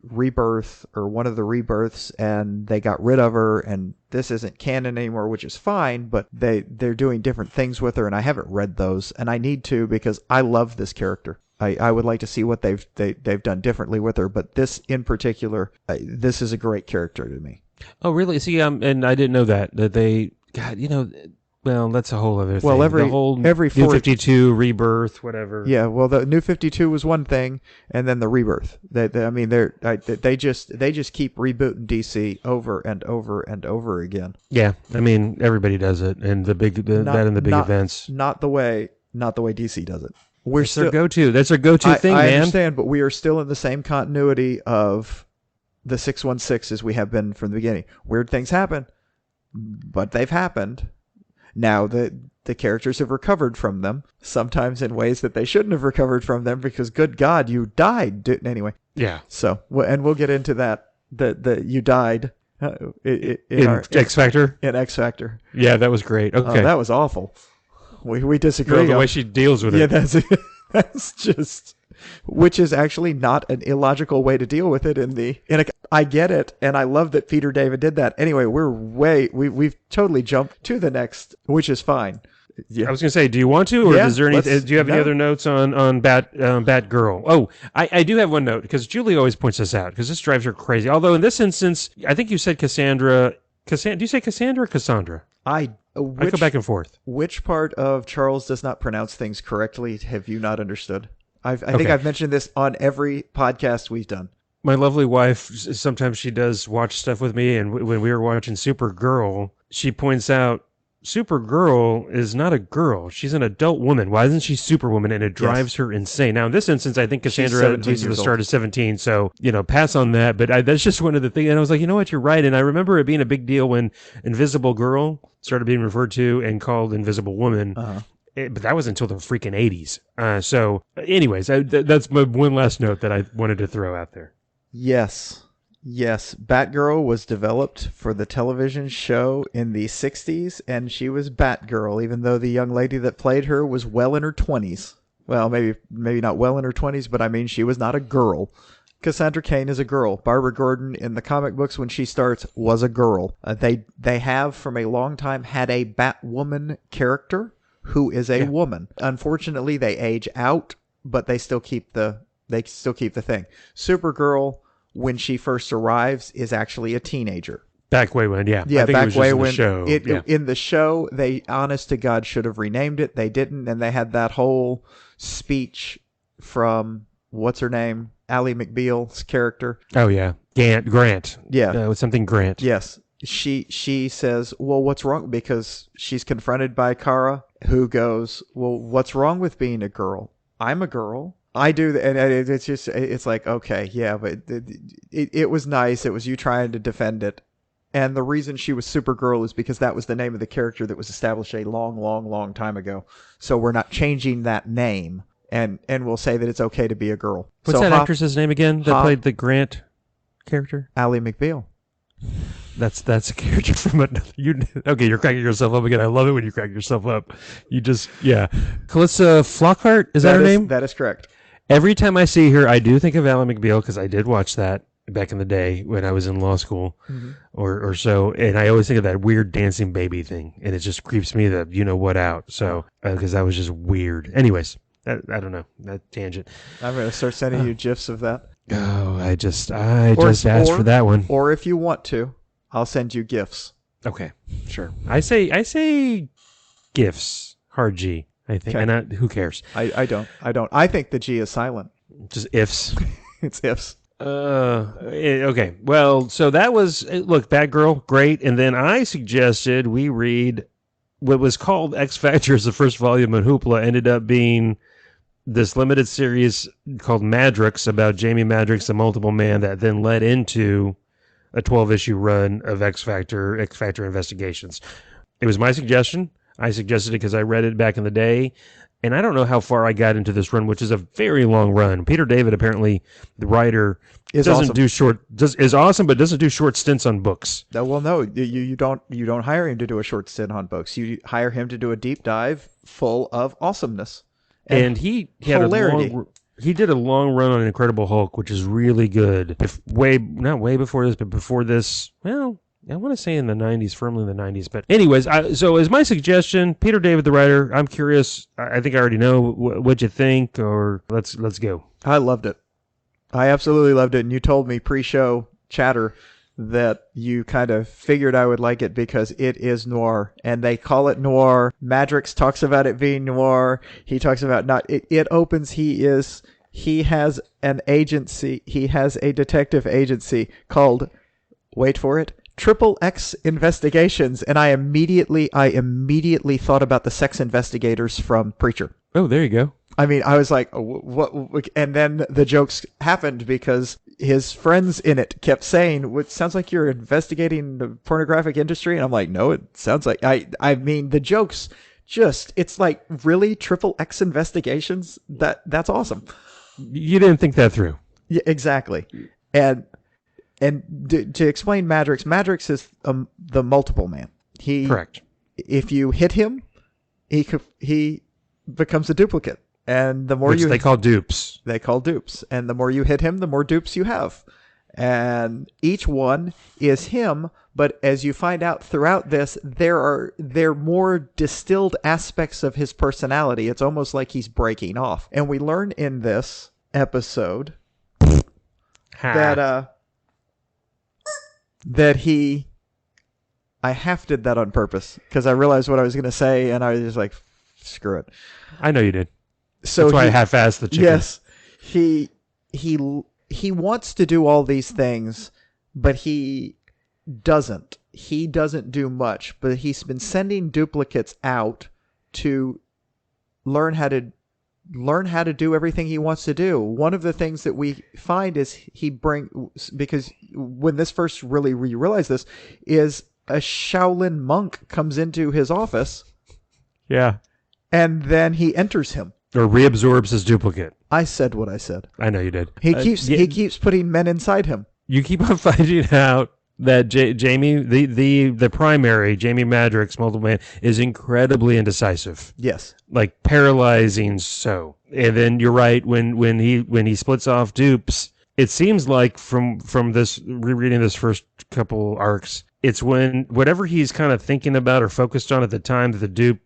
Rebirth, or one of the Rebirths, and they got rid of her, and this isn't canon anymore, which is fine, but they're doing different things with her, and I haven't read those, and I need to, because I love this character. I would like to see what they've done differently with her, but this in particular, this is a great character to me. Oh, really? See, and I didn't know that they. God, well, that's a whole other thing. Well, every New 52, Rebirth, whatever. Yeah, well, the New 52 was one thing, and then the Rebirth. They just keep rebooting DC over and over and over again. Yeah, I mean, everybody does it, and the big events. Not the way DC does it. That's their go-to. That's their go-to thing, man. I understand, but we are still in the same continuity of the 616 as we have been from the beginning. Weird things happen, but they've happened. Now the characters have recovered from them, sometimes in ways that they shouldn't have recovered from them, because good God, you died. Anyway. Yeah. So, and we'll get into that. That you died in X-Factor. In X-Factor. Yeah, that was great. Okay. That was awful. We disagree. No, the way she deals with it. Yeah, that's just, which is actually not an illogical way to deal with it I get it, and I love that Peter David did that. Anyway, we've totally jumped to the next, which is fine. Yeah. I was going to say, do you want to, or is there any? Do you have any other notes on Batgirl? Oh, I do have one note, because Julie always points this out, because this drives her crazy. Although in this instance, I think you said Cassandra. Do you say Cassandra or Cassandra? I I go back and forth. Which part of Charles does not pronounce things correctly have you not understood? I think I've mentioned this on every podcast we've done. My lovely wife, sometimes she does watch stuff with me, and when we were watching Supergirl, she points out Supergirl is not a girl. She's an adult woman. Why isn't she Superwoman? And it drives her insane. Now, in this instance, I think Cassandra, at least at the start, is 17. So, pass on that. But that's just one of the things. And I was like, you know what? You're right. And I remember it being a big deal when Invisible Girl started being referred to and called Invisible Woman. Uh-huh. But that was until the freaking 80s. So, anyways, that's my one last note that I wanted to throw out there. Yes. Batgirl was developed for the television show in the 60s, and she was Batgirl, even though the young lady that played her was well in her 20s. Well, maybe not well in her 20s, but I mean, she was not a girl. Cassandra Cain is a girl. Barbara Gordon in the comic books when she starts was a girl. They have from a long time had a Batwoman character who is a woman. Unfortunately, they age out, but they still keep the thing. Supergirl, when she first arrives, is actually a teenager. Back way when, yeah. Yeah, I think back it was way just when. In the show. In the show, they, honest to God, should have renamed it. They didn't, and they had that whole speech from, what's her name? Ally McBeal's character. Oh, yeah. Grant. Yeah. Something Grant. Yes. She says, well, what's wrong? Because she's confronted by Kara, who goes, well, what's wrong with being a girl? I'm a girl. I do, and it's like, okay, yeah, but it was nice. It was you trying to defend it. And the reason she was Supergirl is because that was the name of the character that was established a long, long, long time ago. So we're not changing that name, and we'll say that it's okay to be a girl. What's that actress's name again that played the Grant character? Ally McBeal. That's a character from another. Okay, you're cracking yourself up again. I love it when you crack yourself up. Calissa Flockhart, is that her name? That is correct. Every time I see her, I do think of Ally McBeal because I did watch that back in the day when I was in law school or so. And I always think of that weird dancing baby thing. And it just creeps me the what out. So, because that was just weird. Anyways, I don't know. That tangent. I'm going to start sending you GIFs of that. Oh, I just asked for that one. Or if you want to, I'll send you GIFs. Okay, sure. I say GIFs. Hard G. I think, okay. And who cares? I don't. I think the G is silent. Just ifs. It's ifs. Okay. Well, so that was, look, Batgirl, great. And then I suggested we read what was called X-Factor as the first volume of Hoopla, ended up being this limited series called Madrox about Jamie Madrox, the multiple man, that then led into a 12-issue run of X-Factor Investigations. It was my suggestion. I suggested it because I read it back in the day, and I don't know how far I got into this run, which is a very long run. Peter David, apparently, the writer, is awesome, but doesn't do short stints on books. Well, no, you don't hire him to do a short stint on books. You hire him to do a deep dive full of awesomeness and he hilarity. He did a long run on Incredible Hulk, which is really good. Not way before this, but before this. Well, I want to say in the 90s, firmly in the 90s. But anyways, so as my suggestion, Peter David, the writer, I'm curious. I think I already know what you think, or let's go. I loved it. I absolutely loved it. And you told me pre-show chatter that you kind of figured I would like it because it is noir. And they call it noir. Madrox talks about it being noir. He talks about it opens, he has an agency. He has a detective agency called, wait for it, Triple X Investigations, and I immediately thought about the sex investigators from Preacher. Oh, there you go. I mean, I was like, what? And then the jokes happened because his friends in it kept saying, "It sounds like you're investigating the pornographic industry," and I'm like, "No, it sounds like I mean, the jokes it's like really Triple X Investigations. That's awesome." You didn't think that through. Yeah, exactly, and. To explain Madrox is the multiple man. Correct. If you hit him, he becomes a duplicate, and the more they call dupes. They call dupes, and the more you hit him, the more dupes you have, and each one is him. But as you find out throughout this, there are more distilled aspects of his personality. It's almost like he's breaking off, and we learn in this episode that he I half did that on purpose because I realized what I was going to say, and I was just like, screw it. I know you did. So that's why I half-assed the chicken. Yes, he wants to do all these things, but he doesn't. He doesn't do much, but he's been sending duplicates out to learn how to do everything he wants to do. One of the things that we find is because when this first really we realize this is a Shaolin monk comes into his office. Yeah. And then he enters him. Or reabsorbs his duplicate. I said what I said. I know you did. He keeps putting men inside him. You keep on finding out that Jamie, the primary, Jamie Madrox, multiple man, is incredibly indecisive. Yes. Like paralyzing so. And then you're right, when he splits off dupes, it seems like from this rereading this first couple arcs, it's when whatever he's kind of thinking about or focused on at the time that the dupe,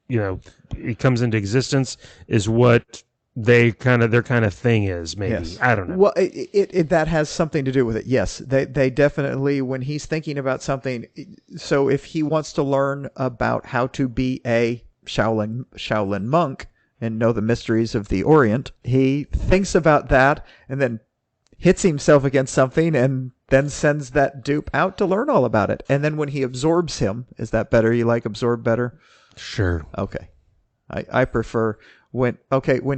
it comes into existence is what their kind of thing is, maybe. Yes. I don't know. Well, it that has something to do with it. Yes, they definitely, when he's thinking about something, so if he wants to learn about how to be a Shaolin monk and know the mysteries of the Orient, he thinks about that and then hits himself against something and then sends that dupe out to learn all about it. And then when he absorbs him, is that better? You like absorb better? Sure. Okay. I prefer when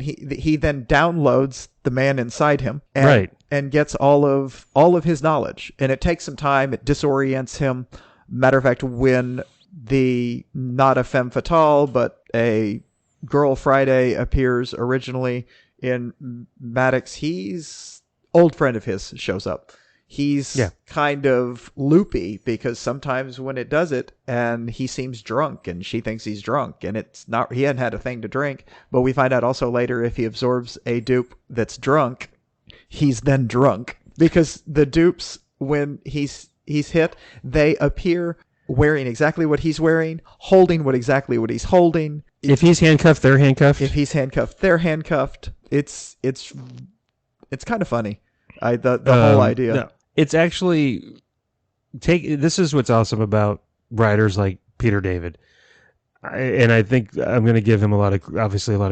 he then downloads the man inside him and gets all of his knowledge. And it takes some time. It disorients him. Matter of fact, when the not a femme fatale, but a girl Friday appears originally in Maddox, he's old friend of his shows up. He's kind of loopy because sometimes when it does it and he seems drunk and she thinks he's drunk and it's not, he hadn't had a thing to drink, but we find out also later if he absorbs a dupe that's drunk, he's then drunk because the dupes, when he's hit, they appear wearing exactly what he's wearing, holding exactly what he's holding. If he's handcuffed, they're handcuffed. If he's handcuffed, they're handcuffed. It's kind of funny. The whole idea. No. It's actually this is what's awesome about writers like Peter David, and I think I'm going to give him a lot of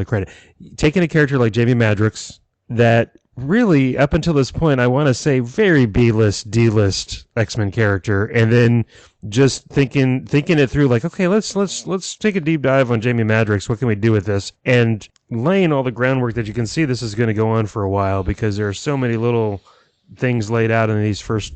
credit. Taking a character like Jamie Madrox, that really up until this point, I want to say very B-list, D-list X-Men character, and then just thinking it through, like, okay, let's take a deep dive on Jamie Madrox. What can we do with this? And laying all the groundwork that you can see this is going to go on for a while because there are so many little things laid out in these first,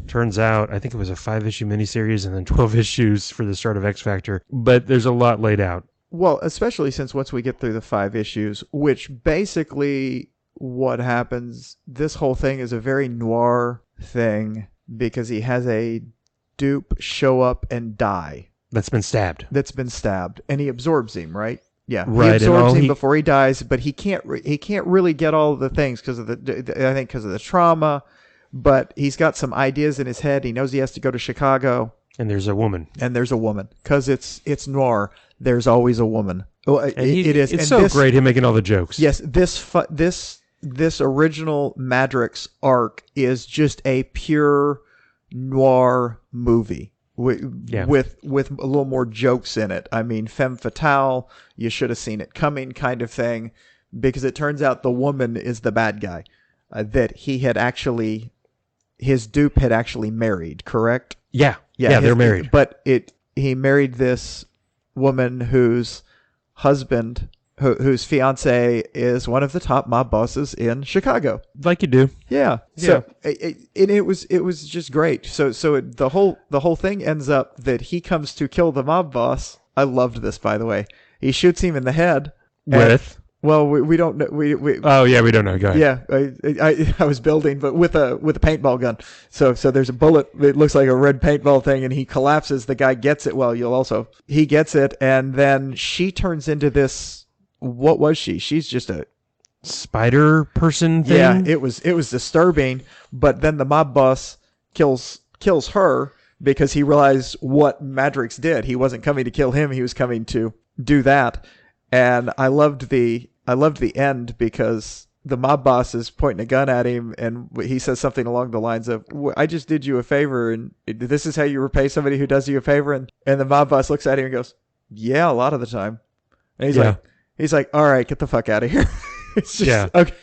turns out, I think it was a 5-issue miniseries and then 12 issues for the start of X-Factor, but there's a lot laid out. Well, especially since once we get through the 5 issues, which basically what happens, this whole thing is a very noir thing because he has a dupe show up and die. That's been stabbed. And he absorbs him, right? Yeah, right. He absorbs him before he dies, but he can't really get all of the things because of the trauma. But he's got some ideas in his head. He knows he has to go to Chicago. And there's a woman. Because it's noir. There's always a woman. Well, it is. It's so great him making all the jokes. Yes, this original Madrox arc is just a pure noir movie. With a little more jokes in it. I mean, femme fatale, you should have seen it coming kind of thing, because it turns out the woman is the bad guy that his dupe had actually married, correct? Yeah, they're married. But he married this woman whose husband, whose fiance is one of the top mob bosses in Chicago. Like you do. Yeah. So it was just great. So the whole thing ends up that he comes to kill the mob boss. I loved this, by the way. He shoots him in the head. Well, we don't know. We don't know. Go ahead. Yeah, I was building, but with a paintball gun. So there's a bullet. It looks like a red paintball thing, and he collapses. The guy gets it. Well, he gets it, and then she turns into this. What was she? She's just a spider person thing? Yeah, it was disturbing, but then the mob boss kills her because he realized what Madrox did. He wasn't coming to kill him, he was coming to do that. And I loved the end because the mob boss is pointing a gun at him, and he says something along the lines of, I just did you a favor, and this is how you repay somebody who does you a favor. And the mob boss looks at him and goes, yeah, a lot of the time. And he's like, all right, get the fuck out of here. It's just, okay.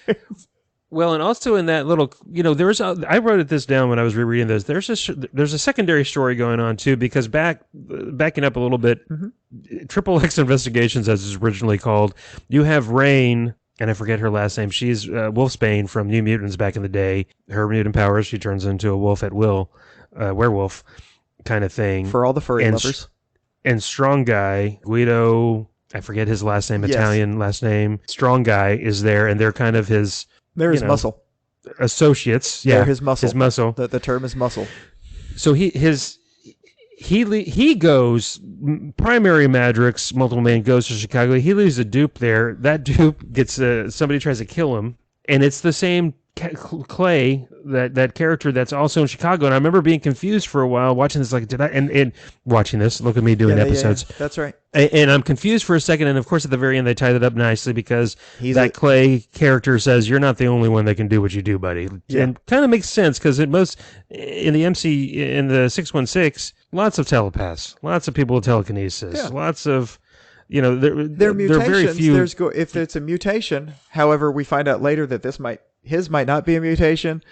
Well, and also in that little, I wrote this down when I was rereading this. There's a secondary story going on too, because backing up a little bit, Triple X Investigations, as it's originally called, you have Rain, and I forget her last name. She's Wolfsbane from New Mutants back in the day. Her mutant powers, she turns into a wolf at will, werewolf kind of thing. For all the furry lovers. And Strong Guy, Guido, I forget his last name, Italian last name. Strong Guy is there, and they're kind of his... They're his muscle. Associates. They're his muscle. His muscle. The term is muscle. So he goes, primary Madrox, multiple man, goes to Chicago. He leaves a dupe there. That dupe gets, somebody tries to kill him. And it's the same Clay, that character that's also in Chicago. And I remember being confused for a while watching this, like, and watching this, look at me doing episodes. Yeah. That's right. And I'm confused for a second. And of course, at the very end, they tied it up nicely because Clay character says, you're not the only one that can do what you do, buddy. Yeah. And kind of makes sense because in the 616, lots of telepaths, lots of people with telekinesis, lots of, they're mutations. There are very few. If it's a mutation, however, we find out later that his might not be a mutation.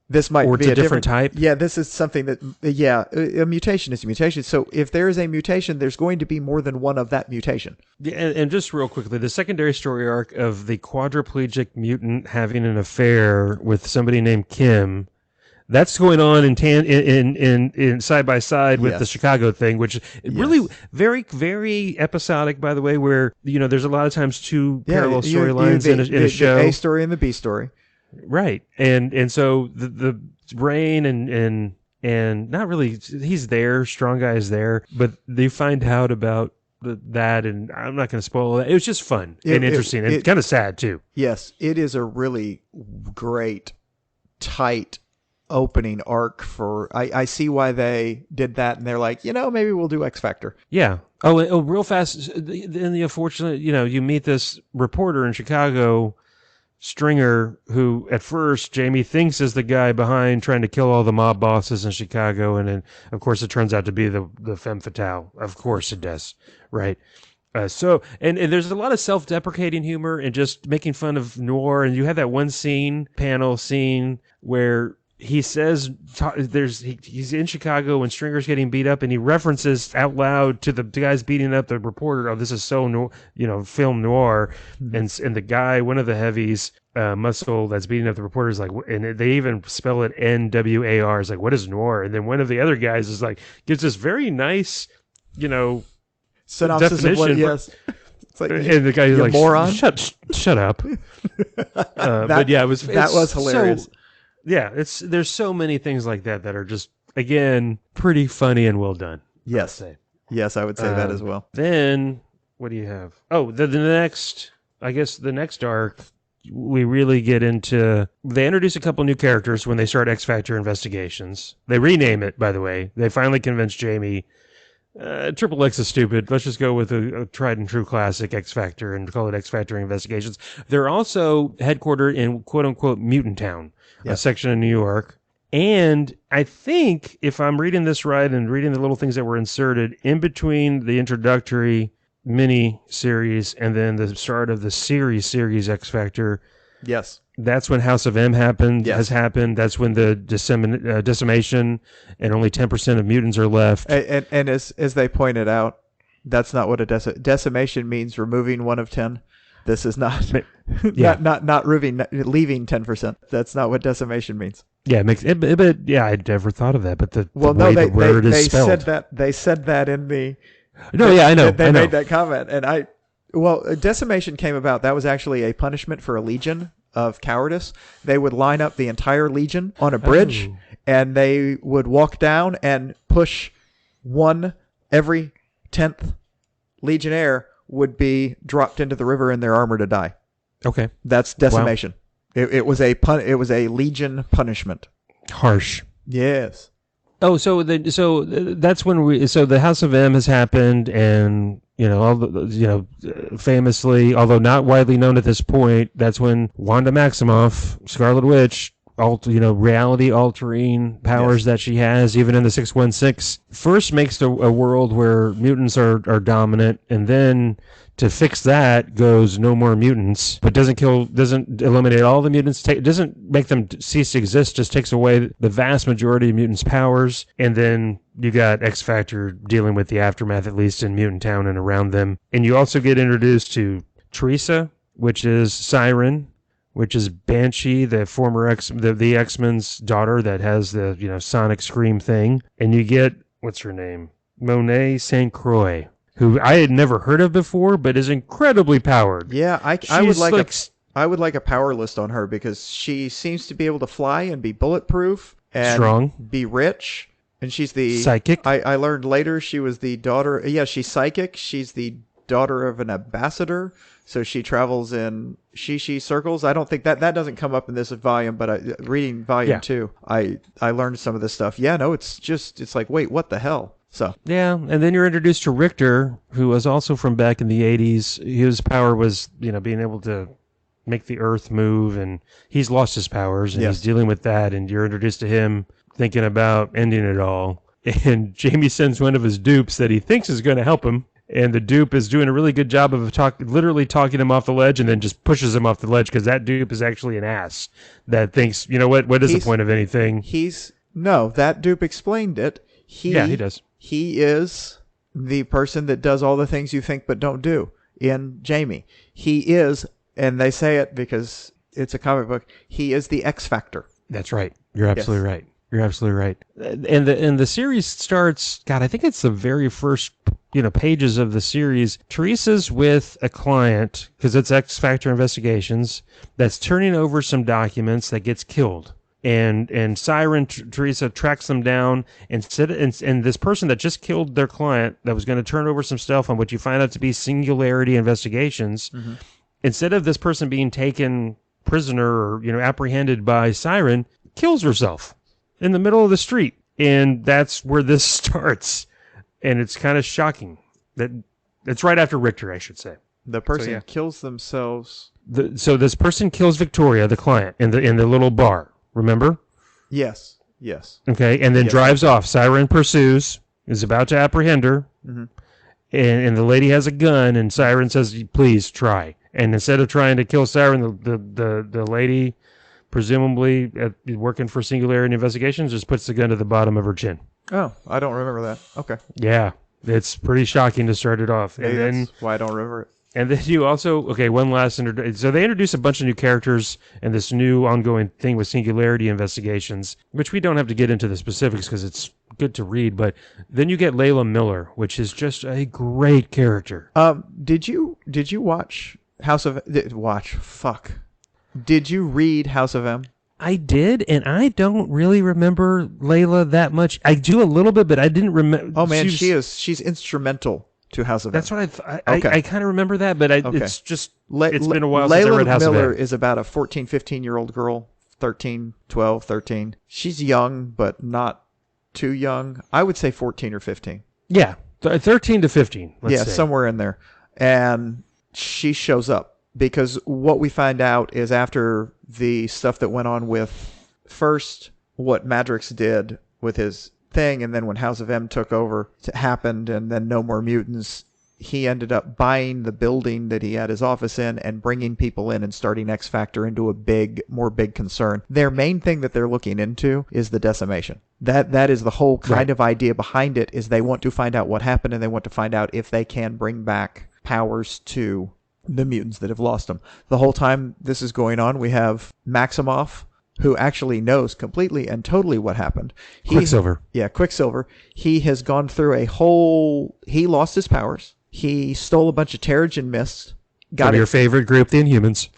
This might be a different type. Yeah, this is something that, a mutation is a mutation. So if there is a mutation, there's going to be more than one of that mutation. Yeah, and just real quickly, the secondary story arc of the quadriplegic mutant having an affair with somebody named Kim, that's going on in side by side with the Chicago thing, which really very, very episodic, by the way, where, there's a lot of times two parallel storylines in a show. The A story and the B story. Right. And so the Rain and not really, he's there, Strong Guy is there, but they find out about that, and I'm not going to spoil that. It was just fun and interesting and kind of sad too. Yes, it is a really great, tight opening arc for I see why they did that, and they're like, maybe we'll do X-Factor. Yeah. Oh, real fast. Then the unfortunate, you meet this reporter in Chicago, Stringer, who at first Jamie thinks is the guy behind trying to kill all the mob bosses in Chicago, and then of course it turns out to be the femme fatale. Of course it does, right? So there's a lot of self-deprecating humor and just making fun of noir, and you have that one panel scene where he says he's in Chicago when Stringer's getting beat up, and he references out loud to the guys beating up the reporter, "Oh, this is so film noir," and the guy, one of the heavies, muscle that's beating up the reporter is like, and they even spell it NWAR. Is like, what is noir? And then one of the other guys is like, gives this very nice, synopsis definition. Of what, yes. It's like, and the guy's like, moron. Shut up. But yeah, that was hilarious. So, yeah, there's so many things like that are just, again, pretty funny and well done. Yes. Yes, I would say that as well. Then, what do you have? Oh, the next arc, we really get into, they introduce a couple new characters when they start X-Factor Investigations. They rename it, by the way. They finally convinced Jamie, Triple X is stupid. Let's just go with a tried and true classic X-Factor and call it X-Factor Investigations. They're also headquartered in quote-unquote Mutant Town. A section of New York. And I think, if I'm reading this right and reading the little things that were inserted in between the introductory mini-series and then the start of the series X-Factor, yes, that's when House of M has happened. That's when the decimation and only 10% of mutants are left. And as they pointed out, that's not what a decimation means, removing 1 of 10. This is not not leaving 10%. That's not what decimation means. Yeah, it makes it. But yeah, I'd never thought of that. But the way the word is spelled. They said that in the. No, yeah, I know. They made that comment, and decimation came about. That was actually a punishment for a legion of cowardice. They would line up the entire legion on a bridge, and they would walk down and push one every 10th legionnaire would be dropped into the river in their armor to die. Okay, that's decimation. Wow. It was a legion punishment. Harsh. Yes. Oh, so that's when the House of M has happened, and famously, although not widely known at this point, that's when Wanda Maximoff, Scarlet Witch, reality-altering powers that she has, even in the 616, first makes a world where mutants are dominant, and then to fix that goes no more mutants, but doesn't eliminate all the mutants, doesn't make them cease to exist, just takes away the vast majority of mutants' powers, and then you got X-Factor dealing with the aftermath, at least in Mutant Town and around them. And you also get introduced to Teresa, which is Siren, which is Banshee, the former the X-Men's daughter that has the sonic scream thing. And you get, what's her name? Monet St. Croix, who I had never heard of before, but is incredibly powered. Yeah, I would like a power list on her, because she seems to be able to fly and be bulletproof and strong, be rich, and she's the psychic. I learned later she was the daughter. Yeah, she's psychic. She's the daughter of an ambassador, so she travels in she circles. I don't think that doesn't come up in this volume, but reading volume 2, I learned some of this stuff. Yeah, no, it's like, wait, what the hell? So yeah, and then you're introduced to Richter, who was also from back in the 80s. His power was, being able to make the Earth move, and he's lost his powers, and he's dealing with that, and you're introduced to him thinking about ending it all. And Jamie sends one of his dupes that he thinks is going to help him, and the dupe is doing a really good job of literally talking him off the ledge, and then just pushes him off the ledge, because that dupe is actually an ass that thinks, what is the point of anything? That dupe explained it. He does. He is the person that does all the things you think but don't do in Jamie. He is, and they say it because it's a comic book, he is the X-Factor. That's right. You're absolutely right. You're absolutely right. And the series starts, God, I think it's the very first pages of the series. Teresa's with a client, because it's X-Factor Investigations, that's turning over some documents that gets killed. And Siren, Teresa tracks them down, and this person that just killed their client that was going to turn over some stuff on what you find out to be Singularity Investigations, instead of this person being taken prisoner or apprehended by Siren, kills herself in the middle of the street. And that's where this starts. And it's kind of shocking. That it's right after Richter, I should say. The person kills themselves. So this person kills Victoria, the client, in the little bar. Remember? Yes. Okay, and then drives off. Siren pursues, is about to apprehend her, and the lady has a gun, and Siren says, please try. And instead of trying to kill Siren, the lady, presumably working for Singularity Investigations, just puts the gun to the bottom of her chin. Oh, I don't remember that. Okay. Yeah, it's pretty shocking to start it off. Maybe that's why I don't remember it. And then you also, one last so they introduce a bunch of new characters and this new ongoing thing with Singularity Investigations, which we don't have to get into the specifics because it's good to read. But then you get Layla Miller, which is just a great character. Did you watch House of Did you read House of M? I did, and I don't really remember Layla that much. I do a little bit, but I didn't remember. Oh man, she's instrumental to House of M. That's what I kind of remember that, but it's just it's been a while since I read House Miller of M. is about a 14, 15-year-old girl, 12, 13. She's young, but not too young. I would say 14 or 15. Yeah, 13 to 15, let's say. Somewhere in there. And she shows up because what we find out is after the stuff that went on with first what Madrox did with his thing, and then when House of M took over, it happened, and then No More Mutants, he ended up buying the building that he had his office in and bringing people in and starting X-Factor into a more big concern. Their main thing that they're looking into is the decimation. That is the whole kind of idea behind it, is they want to find out what happened, and they want to find out if they can bring back powers to the mutants that have lost them. The whole time this is going on, we have Maximoff, who actually knows completely and totally what happened. Quicksilver. Yeah, Quicksilver. He has gone through he lost his powers. He stole a bunch of Terrigen Mist. From your favorite group, the Inhumans.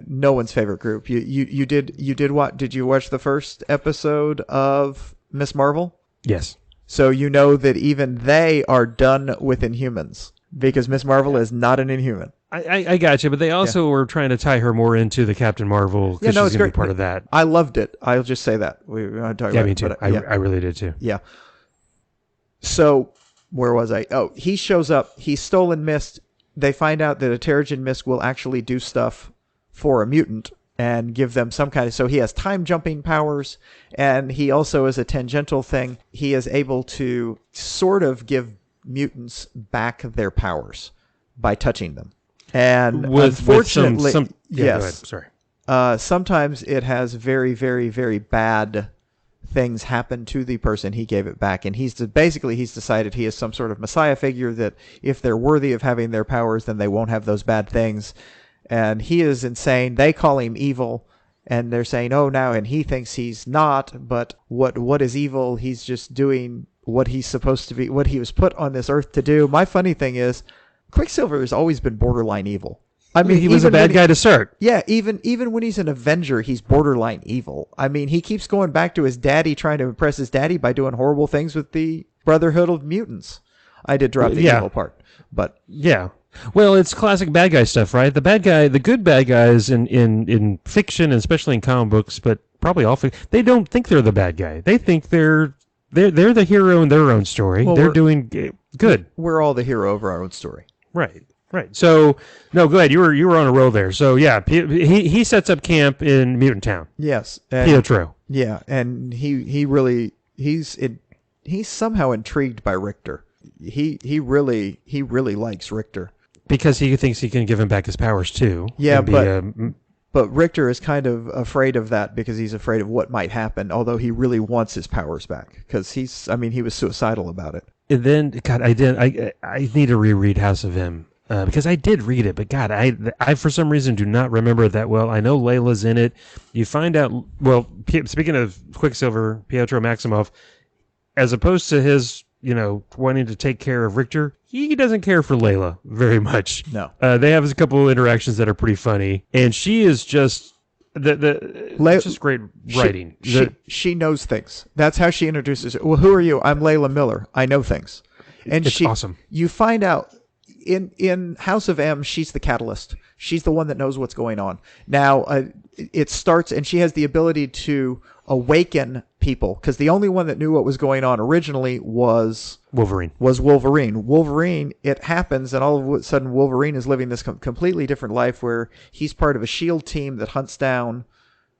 No one's favorite group. You did what? Did you watch the first episode of Miss Marvel? Yes. So you know that even they are done with Inhumans, because Miss Marvel is not an Inhuman. I got you, but they also were trying to tie her more into the Captain Marvel, because she's going to be part of that. I loved it. I'll just say that. We talk about me too. I really did too. Yeah. So where was I? Oh, he shows up. He's stolen mist. They find out that a Terrigen mist will actually do stuff for a mutant and give them some kind of... So he has time jumping powers, and he also is a tangential thing. He is able to sort of give mutants back their powers by touching them. And unfortunately... yes. Sorry. Sometimes it has very, very, very bad things happen to the person he gave it back. And he's decided he is some sort of messiah figure that if they're worthy of having their powers, then they won't have those bad things. And he is insane. They call him evil, and they're saying, oh, now, and he thinks he's not, but what is evil? He's just doing what he's supposed to be, what he was put on this earth to do. My funny thing is, Quicksilver has always been borderline evil. I mean, he was a bad guy to start. Yeah, even when he's an Avenger, he's borderline evil. I mean, he keeps going back to his daddy, trying to impress his daddy by doing horrible things with the Brotherhood of Mutants. I did drop the evil part, but... Yeah. Well, it's classic bad guy stuff, right? The good bad guys in fiction, and especially in comic books, but probably all fiction, they don't think they're the bad guy. They think they're the hero in their own story. Well, they're doing good. We're all the hero of our own story. Right. So, no, go ahead. You were on a roll there. So, yeah, he sets up camp in Mutant Town. Yes. Pietro. Yeah, and he's somehow intrigued by Richter. He really likes Richter. Because he thinks he can give him back his powers, too. Yeah, but Richter is kind of afraid of that because he's afraid of what might happen, although he really wants his powers back because he was suicidal about it. And then, God, I need to reread House of M because I did read it, but God, I for some reason do not remember it that well. I know Layla's in it. You find out, well, speaking of Quicksilver, Pietro Maximoff, as opposed to his, wanting to take care of Richter, he doesn't care for Layla very much. No. They have a couple of interactions that are pretty funny, and she is just just great writing. She knows things. That's how she introduces it. Well, who are you? I'm Layla Miller. I know things. And it's awesome. You find out in House of M, she's the catalyst. She's the one that knows what's going on. Now, it starts, and she has the ability to awaken people, because the only one that knew what was going on originally was Wolverine. Wolverine, it happens, and all of a sudden Wolverine is living this completely different life where he's part of a SHIELD team that hunts down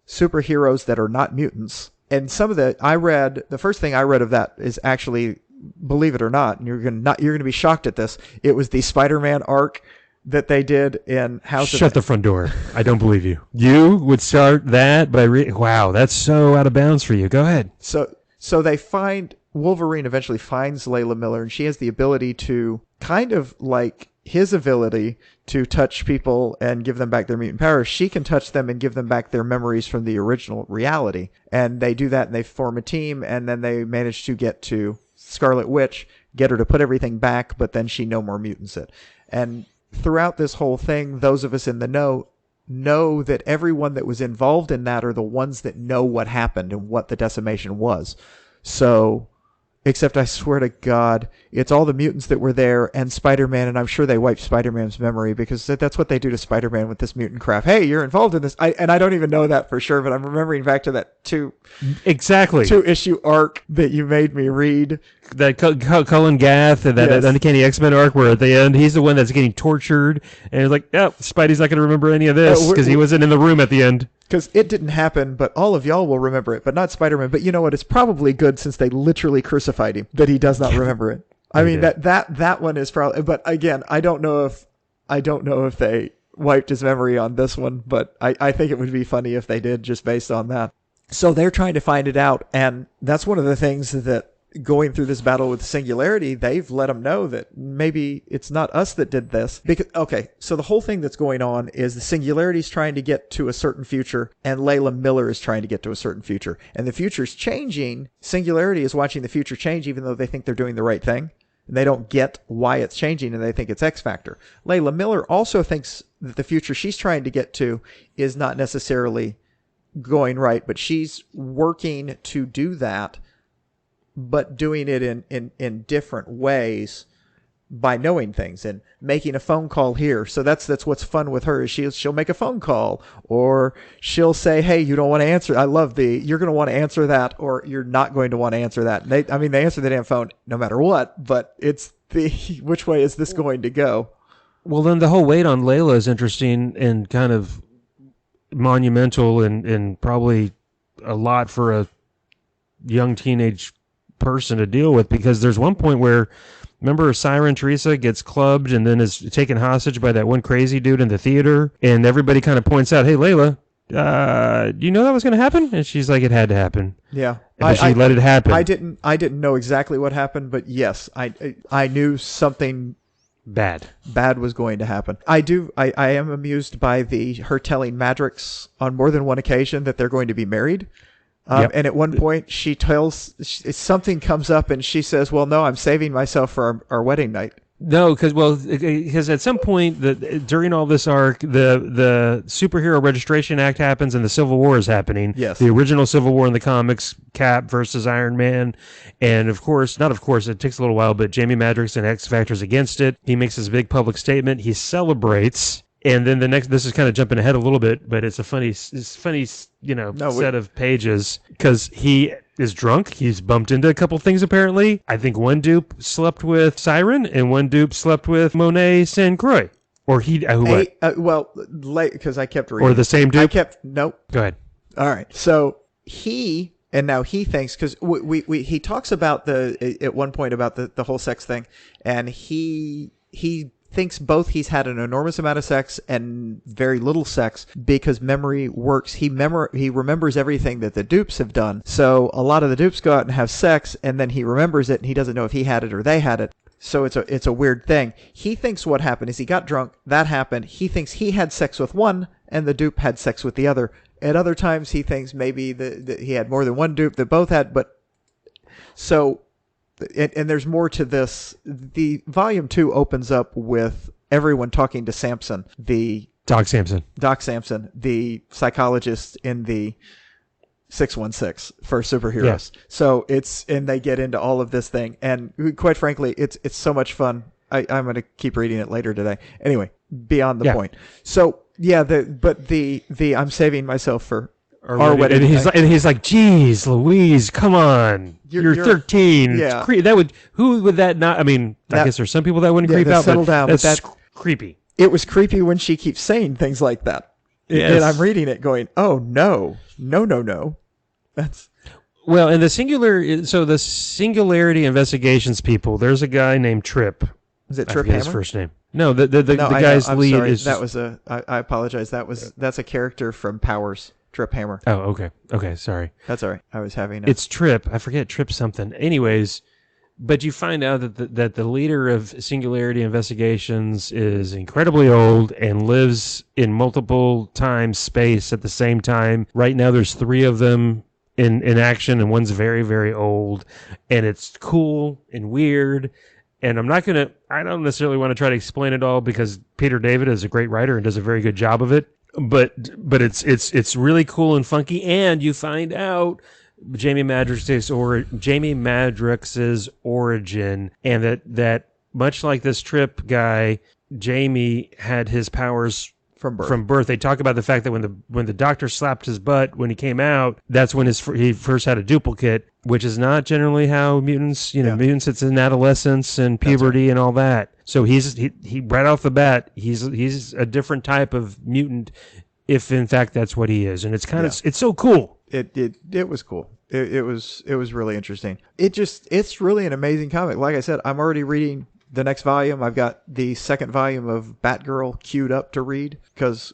superheroes that are not mutants. And the first thing I read of that is actually, believe it or not, and you're gonna be shocked at this, it was the Spider-Man arc that they did in House of... Shut the front door. I don't believe you. You would start that by... Wow, that's so out of bounds for you. Go ahead. So they find... Wolverine eventually finds Layla Miller, and she has the ability to, kind of like his ability to touch people and give them back their mutant powers. She can touch them and give them back their memories from the original reality. And they do that, and they form a team, and then they manage to get to Scarlet Witch, get her to put everything back, but then she no more mutants it. And throughout this whole thing, those of us in the know that everyone that was involved in that are the ones that know what happened and what the decimation was. So, except I swear to God, it's all the mutants that were there and Spider-Man, and I'm sure they wiped Spider-Man's memory because that's what they do to Spider-Man with this mutant crap. Hey, you're involved in this. And I don't even know that for sure, but I'm remembering back to that two issue arc that you made me read. That Cullen Gath and that Uncanny X-Men arc where at the end he's the one that's getting tortured, and he's like, oh, Spidey's not going to remember any of this because he wasn't in the room at the end. Because it didn't happen, but all of y'all will remember it, but not Spider-Man. But you know what? It's probably good since they literally crucified him that he does not remember it. I mean, that one is probably... But again, I don't know if they wiped his memory on this one, but I think it would be funny if they did just based on that. So they're trying to find it out, and that's one of the things that going through this battle with Singularity, they've let them know that maybe it's not us that did this. So the whole thing that's going on is the Singularity's trying to get to a certain future, and Layla Miller is trying to get to a certain future. And the future's changing. Singularity is watching the future change, even though they think they're doing the right thing. And they don't get why it's changing, and they think it's X-Factor. Layla Miller also thinks that the future she's trying to get to is not necessarily going right, but she's working to do that, but doing it in different ways by knowing things and making a phone call here. So that's what's fun with her is she'll make a phone call, or she'll say, hey, you don't want to answer. I love you're going to want to answer that, or you're not going to want to answer that. They answer the damn phone no matter what, but it's which way is this going to go? Well, then the whole weight on Layla is interesting and kind of monumental and probably a lot for a young teenage person to deal with, because there's one point where, remember, Siren Teresa gets clubbed and then is taken hostage by that one crazy dude in the theater, and everybody kind of points out, hey, Layla, do you know that was going to happen? And she's like, it had to happen. Yeah. And she let it happen. I didn't know exactly what happened, but yes, I knew something bad was going to happen. I am amused by her telling Madrox on more than one occasion that they're going to be married. Yep. And at one point she something comes up and she says, well, no, I'm saving myself for our wedding night. No, because at some point during all this arc, the Superhero Registration Act happens and the Civil War is happening. Yes. The original Civil War in the comics, Cap versus Iron Man. And it takes a little while, but Jamie Madrox and X-Factor's against it. He makes his big public statement. He celebrates. And then this is kind of jumping ahead a little bit, but it's a funny, set of pages, because he is drunk. He's bumped into a couple things, apparently. I think one dupe slept with Siren and one dupe slept with Monet St. Croix. Or because I kept reading. Or the same dupe? Nope. Go ahead. All right. So now he thinks, because he talks about at one point about the whole sex thing, and he thinks both he's had an enormous amount of sex and very little sex because memory works. He remembers everything that the dupes have done. So a lot of the dupes go out and have sex, and then he remembers it, and he doesn't know if he had it or they had it. So it's a weird thing. He thinks what happened is he got drunk. That happened. He thinks he had sex with one, and the dupe had sex with the other. At other times, he thinks maybe he had more than one dupe that both had. But so. And there's more to this. The volume 2 opens up with everyone talking to Samson, Doc Samson, the psychologist in the 616 for superheroes. Yeah. So and they get into all of this thing, and quite frankly, it's so much fun. I'm going to keep reading it later today. Anyway, beyond the point. So yeah, I'm saving myself for our wedding. And he's like, geez, Louise, come on. You're 13. Yeah. Who would that not? I mean, I guess there's some people that wouldn't creep out, settle down, that's creepy. It was creepy when she keeps saying things like that. Yes. And I'm reading it going, oh, no. That's... Well, and the Singularity Investigations people, there's a guy named Trip. Is it Trip Hammer? His first name. No, the guy's lead sorry. is... I apologize. That's a character from Powers. Trip Hammer. Oh, okay. Okay, sorry. That's all right. I was having It's Trip. I forget Trip something. Anyways, but you find out that the leader of Singularity Investigations is incredibly old and lives in multiple time space at the same time. Right now there's 3 of them in action, and one's very, very old, and it's cool and weird. And I don't necessarily want to try to explain it all, because Peter David is a great writer and does a very good job of it. But it's really cool and funky, and you find out Jamie Madrox's origin, and that much like this Trip guy, Jamie had his powers from birth. They talk about the fact that when the doctor slapped his butt when he came out, that's when he first had a duplicate, which is not generally how mutants. Mutants, it's in adolescence and puberty and all that. So he right off the bat, he's a different type of mutant, if in fact that's what he is, and it's kind of it's so cool. It was cool. It was really interesting. It's really an amazing comic. Like I said, I'm already reading the next volume. I've got the second volume of Batgirl queued up to read, because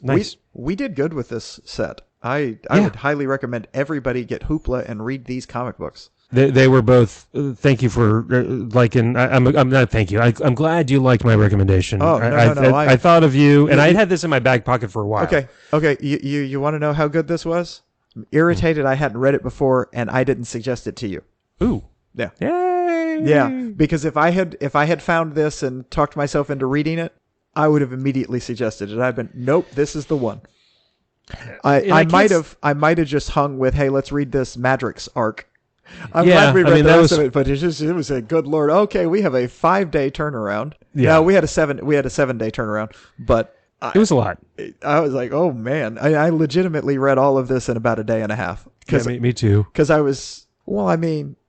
we did good with this set. I would highly recommend everybody get Hoopla and read these comic books. They were both. Thank you for liking. I'm not. Thank you. I'm glad you liked my recommendation. Oh, no. I thought of you, and I had this in my back pocket for a while. Okay. You want to know how good this was? I'm irritated I hadn't read it before, and I didn't suggest it to you. Ooh. Yeah. Yay. Yeah. Because if I had found this and talked myself into reading it, I would have immediately suggested it. I've been, nope, this is the one. I might have just hung with, hey, let's read this Madrox arc. I'm glad we read the rest of it, but it was a good lord. Okay, we have a 5-day turnaround. Yeah. No, we had a 7-day turnaround, but It was a lot. I was like, oh man, I legitimately read all of this in about a day and a half. Yeah, me too. Because I was,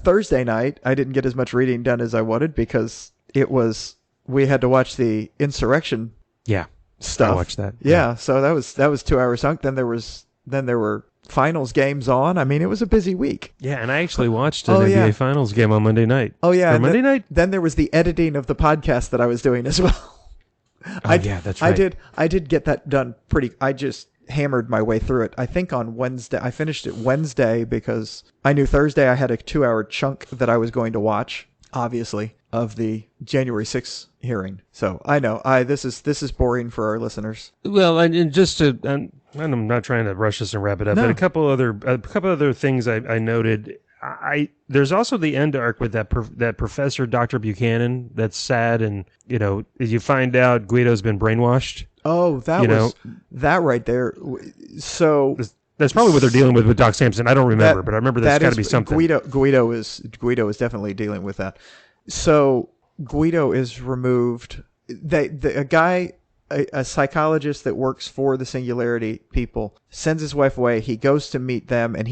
Thursday night, I didn't get as much reading done as I wanted because we had to watch the insurrection stuff. I watched that. Yeah, so that was 2 hours hunk. Then there were finals games on. I mean, it was a busy week. Yeah, and I actually watched an NBA Finals game on Monday night. Oh yeah, Monday night. Then there was the editing of the podcast that I was doing as well. That's right. I did get that done I just hammered my way through it. I think on Wednesday, I finished it Wednesday because I knew Thursday I had a 2-hour chunk that I was going to watch, obviously, of the January 6th hearing. So I know this is boring for our listeners. Well, and just to, and I'm not trying to rush this and wrap it up, No. but a couple other things I noted. There's also the end arc with that Professor Dr. Buchanan. That's sad, and you find out Guido's been brainwashed. Oh, that right there. So that's probably what they're dealing with Doc Samson. I don't remember, but I remember there's got to be something. Guido is definitely dealing with that. So Guido is removed. A psychologist that works for the Singularity people sends his wife away. He goes to meet them, and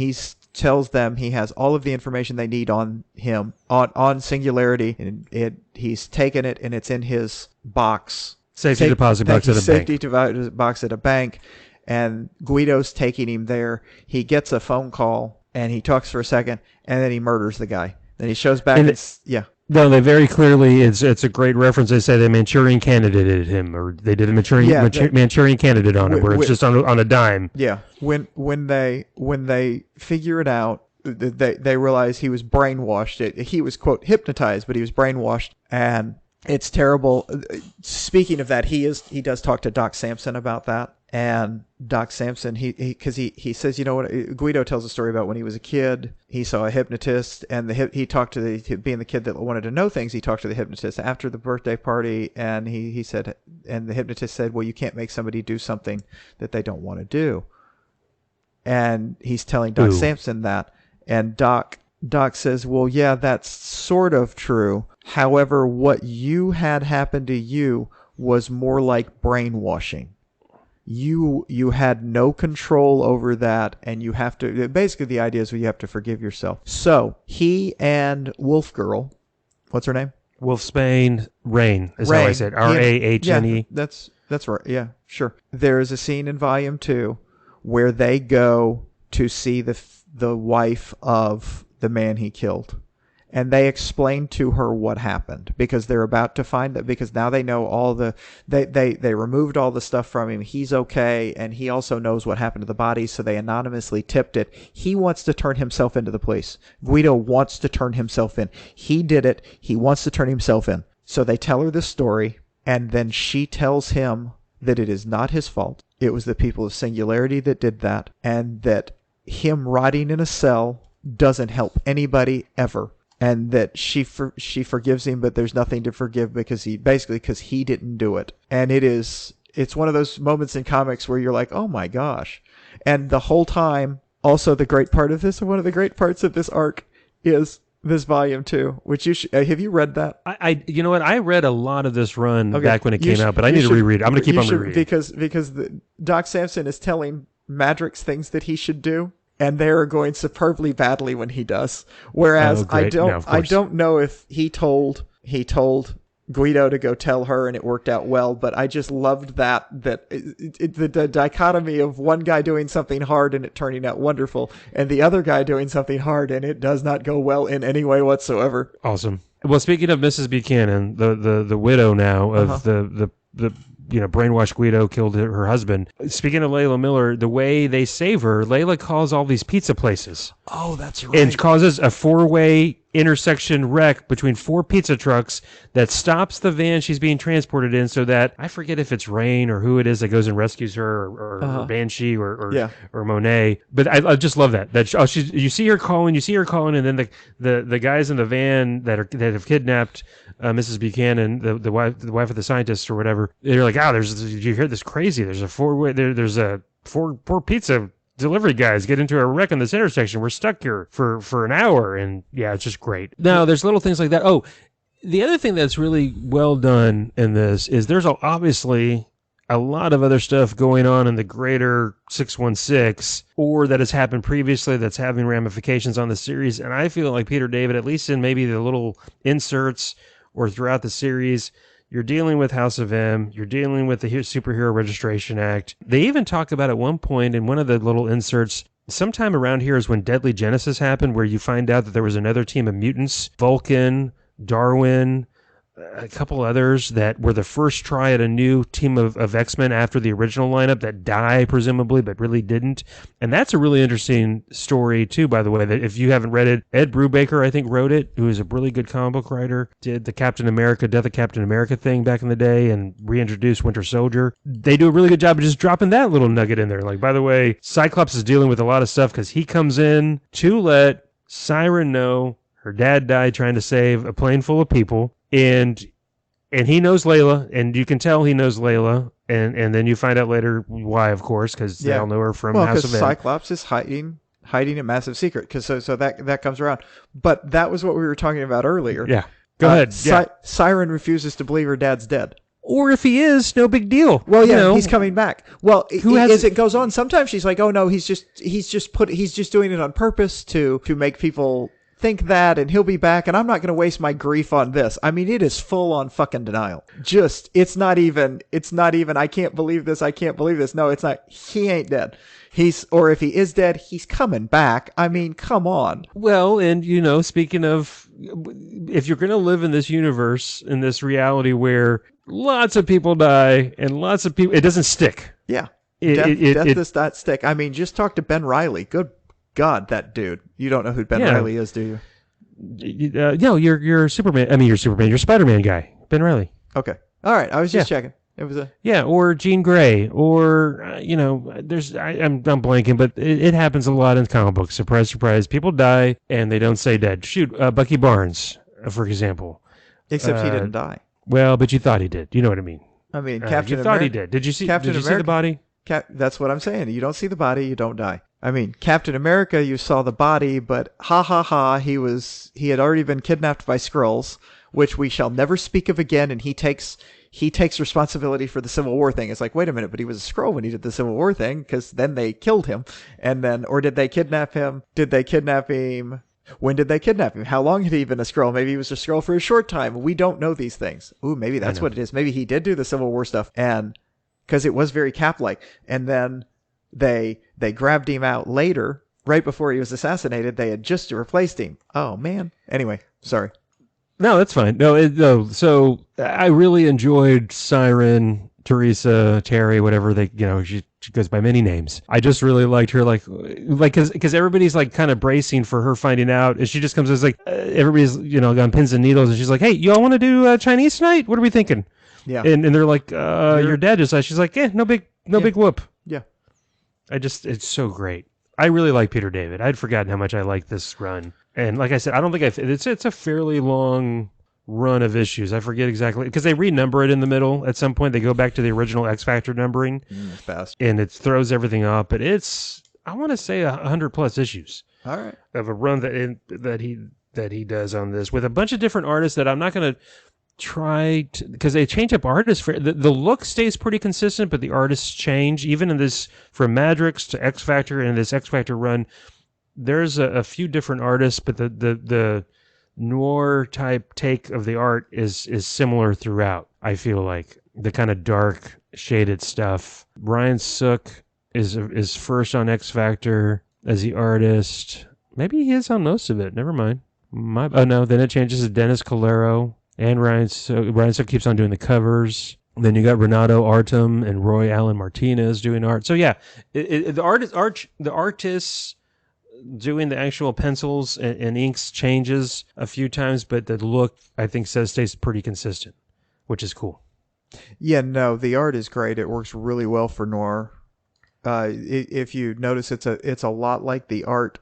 tells them he has all of the information they need on him, on Singularity, and he's taken it, and it's in his box. Safety deposit box at a bank. Safety deposit box at a bank, and Guido's taking him there. He gets a phone call, and he talks for a second, and then he murders the guy. Then he shows back, No, they very clearly, it's a great reference. They say they Manchurian candidated him, or they did a Manchurian candidate on him, where it's just on a dime. Yeah, when they figure it out, they realize he was brainwashed. He was, quote, hypnotized, but he was brainwashed, and it's terrible. Speaking of that, he does talk to Doc Samson about that. And Doc Samson, because he says, Guido tells a story about when he was a kid, he saw a hypnotist, and he talked to being the kid that wanted to know things, he talked to the hypnotist after the birthday party, and he said, and the hypnotist said, well, you can't make somebody do something that they don't want to do. And he's telling Doc Samson that, and Doc says, well, yeah, that's sort of true. However, what you had happen to you was more like brainwashing. You had no control over that, and you have to, basically the idea is you have to forgive yourself. So he and Wolf Girl, what's her name? Wolfsbane Rain is how I said. Rahne. Yeah, that's right. Yeah, sure. There is a scene in Volume 2 where they go to see the wife of the man he killed. And they explain to her what happened, because they're about to find that, because now they know they removed all the stuff from him. He's okay. And he also knows what happened to the body. So they anonymously tipped it. He wants to turn himself into the police. Guido wants to turn himself in. He did it. He wants to turn himself in. So they tell her this story. And then she tells him that it is not his fault. It was the people of Singularity that did that. And that him rotting in a cell doesn't help anybody ever. And that she forgives him, but there's nothing to forgive because he didn't do it. And it's one of those moments in comics where you're like, oh my gosh. And the whole time, also the great part of this, and one of the great parts of this arc is this Volume 2, which have you read that? You know what? I read a lot of this run back when it came out, but I need to reread it. I'm going to keep on rereading. Because Doc Samson is telling Madrox things that he should do. And they are going superbly badly when he does. Whereas I don't know if he told Guido to go tell her and it worked out well, but I just loved that the dichotomy of one guy doing something hard and it turning out wonderful, and the other guy doing something hard and it does not go well in any way whatsoever. Awesome. Well, speaking of Mrs. Buchanan, the widow now of the brainwashed Guido killed her husband. Speaking of Layla Miller, the way they save her, Layla calls all these pizza places. Oh, that's right. And causes a 4-way intersection wreck between 4 pizza trucks that stops the van she's being transported in, so that, I forget if it's Rain or who it is that goes and rescues her, or Banshee or Monet. But I just love that. You see her calling, and then the guys in the van that have kidnapped Mrs. Buchanan, the wife of the scientist or whatever, they're like, you hear this crazy? There's a 4-way, there's a 4 pizza delivery guys get into a wreck in this intersection. We're stuck here for an hour, and yeah, it's just great. Now, there's little things like that. Oh, The other thing that's really well done in this is there's obviously a lot of other stuff going on in the greater 616, or that has happened previously that's having ramifications on the series. And I feel like Peter David, at least in maybe the little inserts or throughout the series, you're dealing with House of M, you're dealing with the Superhero Registration Act. They even talk about at one point in one of the little inserts, sometime around here is when Deadly Genesis happened, where you find out that there was another team of mutants, Vulcan, Darwin, a couple others that were the first try at a new team of X-Men after the original lineup that die, presumably, but really didn't. And that's a really interesting story, too, by the way, that if you haven't read it, Ed Brubaker, I think, wrote it, who is a really good comic book writer, did the Death of Captain America thing back in the day and reintroduced Winter Soldier. They do a really good job of just dropping that little nugget in there. Like, by the way, Cyclops is dealing with a lot of stuff because he comes in to let Siren know her dad died trying to save a plane full of people. And he knows Layla, and you can tell he knows Layla, and then you find out later why, of course, because they all know her from House of M. Cyclops is hiding a massive secret, because so that comes around. But that was what we were talking about earlier. Yeah, go ahead. Siren refuses to believe her dad's dead. Or if he is, no big deal. Well, yeah, he's coming back. Well, as it goes on, sometimes she's like, "Oh no, he's just doing it on purpose to make people think that, and he'll be back, and I'm not going to waste my grief on this." I mean, it is full on fucking denial. It's not even, I can't believe this. No, it's not. He ain't dead. Or if he is dead, he's coming back. I mean, come on. Well, and speaking of, if you're going to live in this universe, in this reality where lots of people die and lots of people, it doesn't stick. Yeah. Death does not stick. I mean, just talk to Ben Reilly. Good God, that dude. You don't know who Ben Reilly is, do you? No, you're Superman. I mean, you're Superman. You're Spider-Man guy, Ben Reilly. Okay. All right. I was just checking. It was or Jean Grey, or there's I'm blanking, but it happens a lot in comic books. Surprise, surprise. People die and they don't say dead. Shoot, Bucky Barnes, for example. Except he didn't die. Well, but you thought he did. You know what I mean? I mean, Captain America. You thought he did. Did you see? Did you see the body? That's what I'm saying. You don't see the body, you don't die. I mean, Captain America, you saw the body, but he had already been kidnapped by Skrulls, which we shall never speak of again, and he takes responsibility for the Civil War thing. It's like, wait a minute, but he was a Skrull when he did the Civil War thing, because then they killed him. And then, or did they kidnap him? Did they kidnap him? When did they kidnap him? How long had he been a Skrull? Maybe he was a Skrull for a short time. We don't know these things. Ooh, maybe that's what it is. Maybe he did do the Civil War stuff, and because it was very Cap-like. And then they grabbed him out later, right before he was assassinated. They had just replaced him. Oh, man. Anyway, sorry. No, that's fine. No. So I really enjoyed Siren, Teresa, Terry, whatever she goes by many names. I just really liked her, like because everybody's like kind of bracing for her finding out, and she just comes as like everybody's on pins and needles, and she's like, "Hey, y'all want to do Chinese tonight? What are we thinking?" Yeah, and they're like, "Your dad just," she's like, "Yeah, no big whoop." Yeah, it's so great. I really like Peter David. I'd forgotten how much I liked this run. And like I said, I don't think it's a fairly long run of issues. I forget exactly, because they renumber it in the middle at some point. They go back to the original X-Factor numbering. Fast. And it throws everything up. But it's, I want to say 100 plus issues. All right. Of a run that he does on this with a bunch of different artists that I'm not going to try to, because they change up artists. The look stays pretty consistent, but the artists change. Even in this, from Madrox to X-Factor, and this X-Factor run, there's a few different artists, but the noir type take of the art is similar throughout. I feel like the kind of dark shaded stuff. Ryan Sook is first on X-Factor as the artist. Maybe he is on most of it. Never mind. Then it changes to Dennis Calero and Ryan Sook. Ryan Sook keeps on doing the covers. Then you got Renato Artem and Roy Allen Martinez doing art. So yeah, the artists doing the actual pencils and inks changes a few times, but the look, I think, stays pretty consistent, which is cool. Yeah, no, the art is great. It works really well for noir. If you notice, it's a lot like the art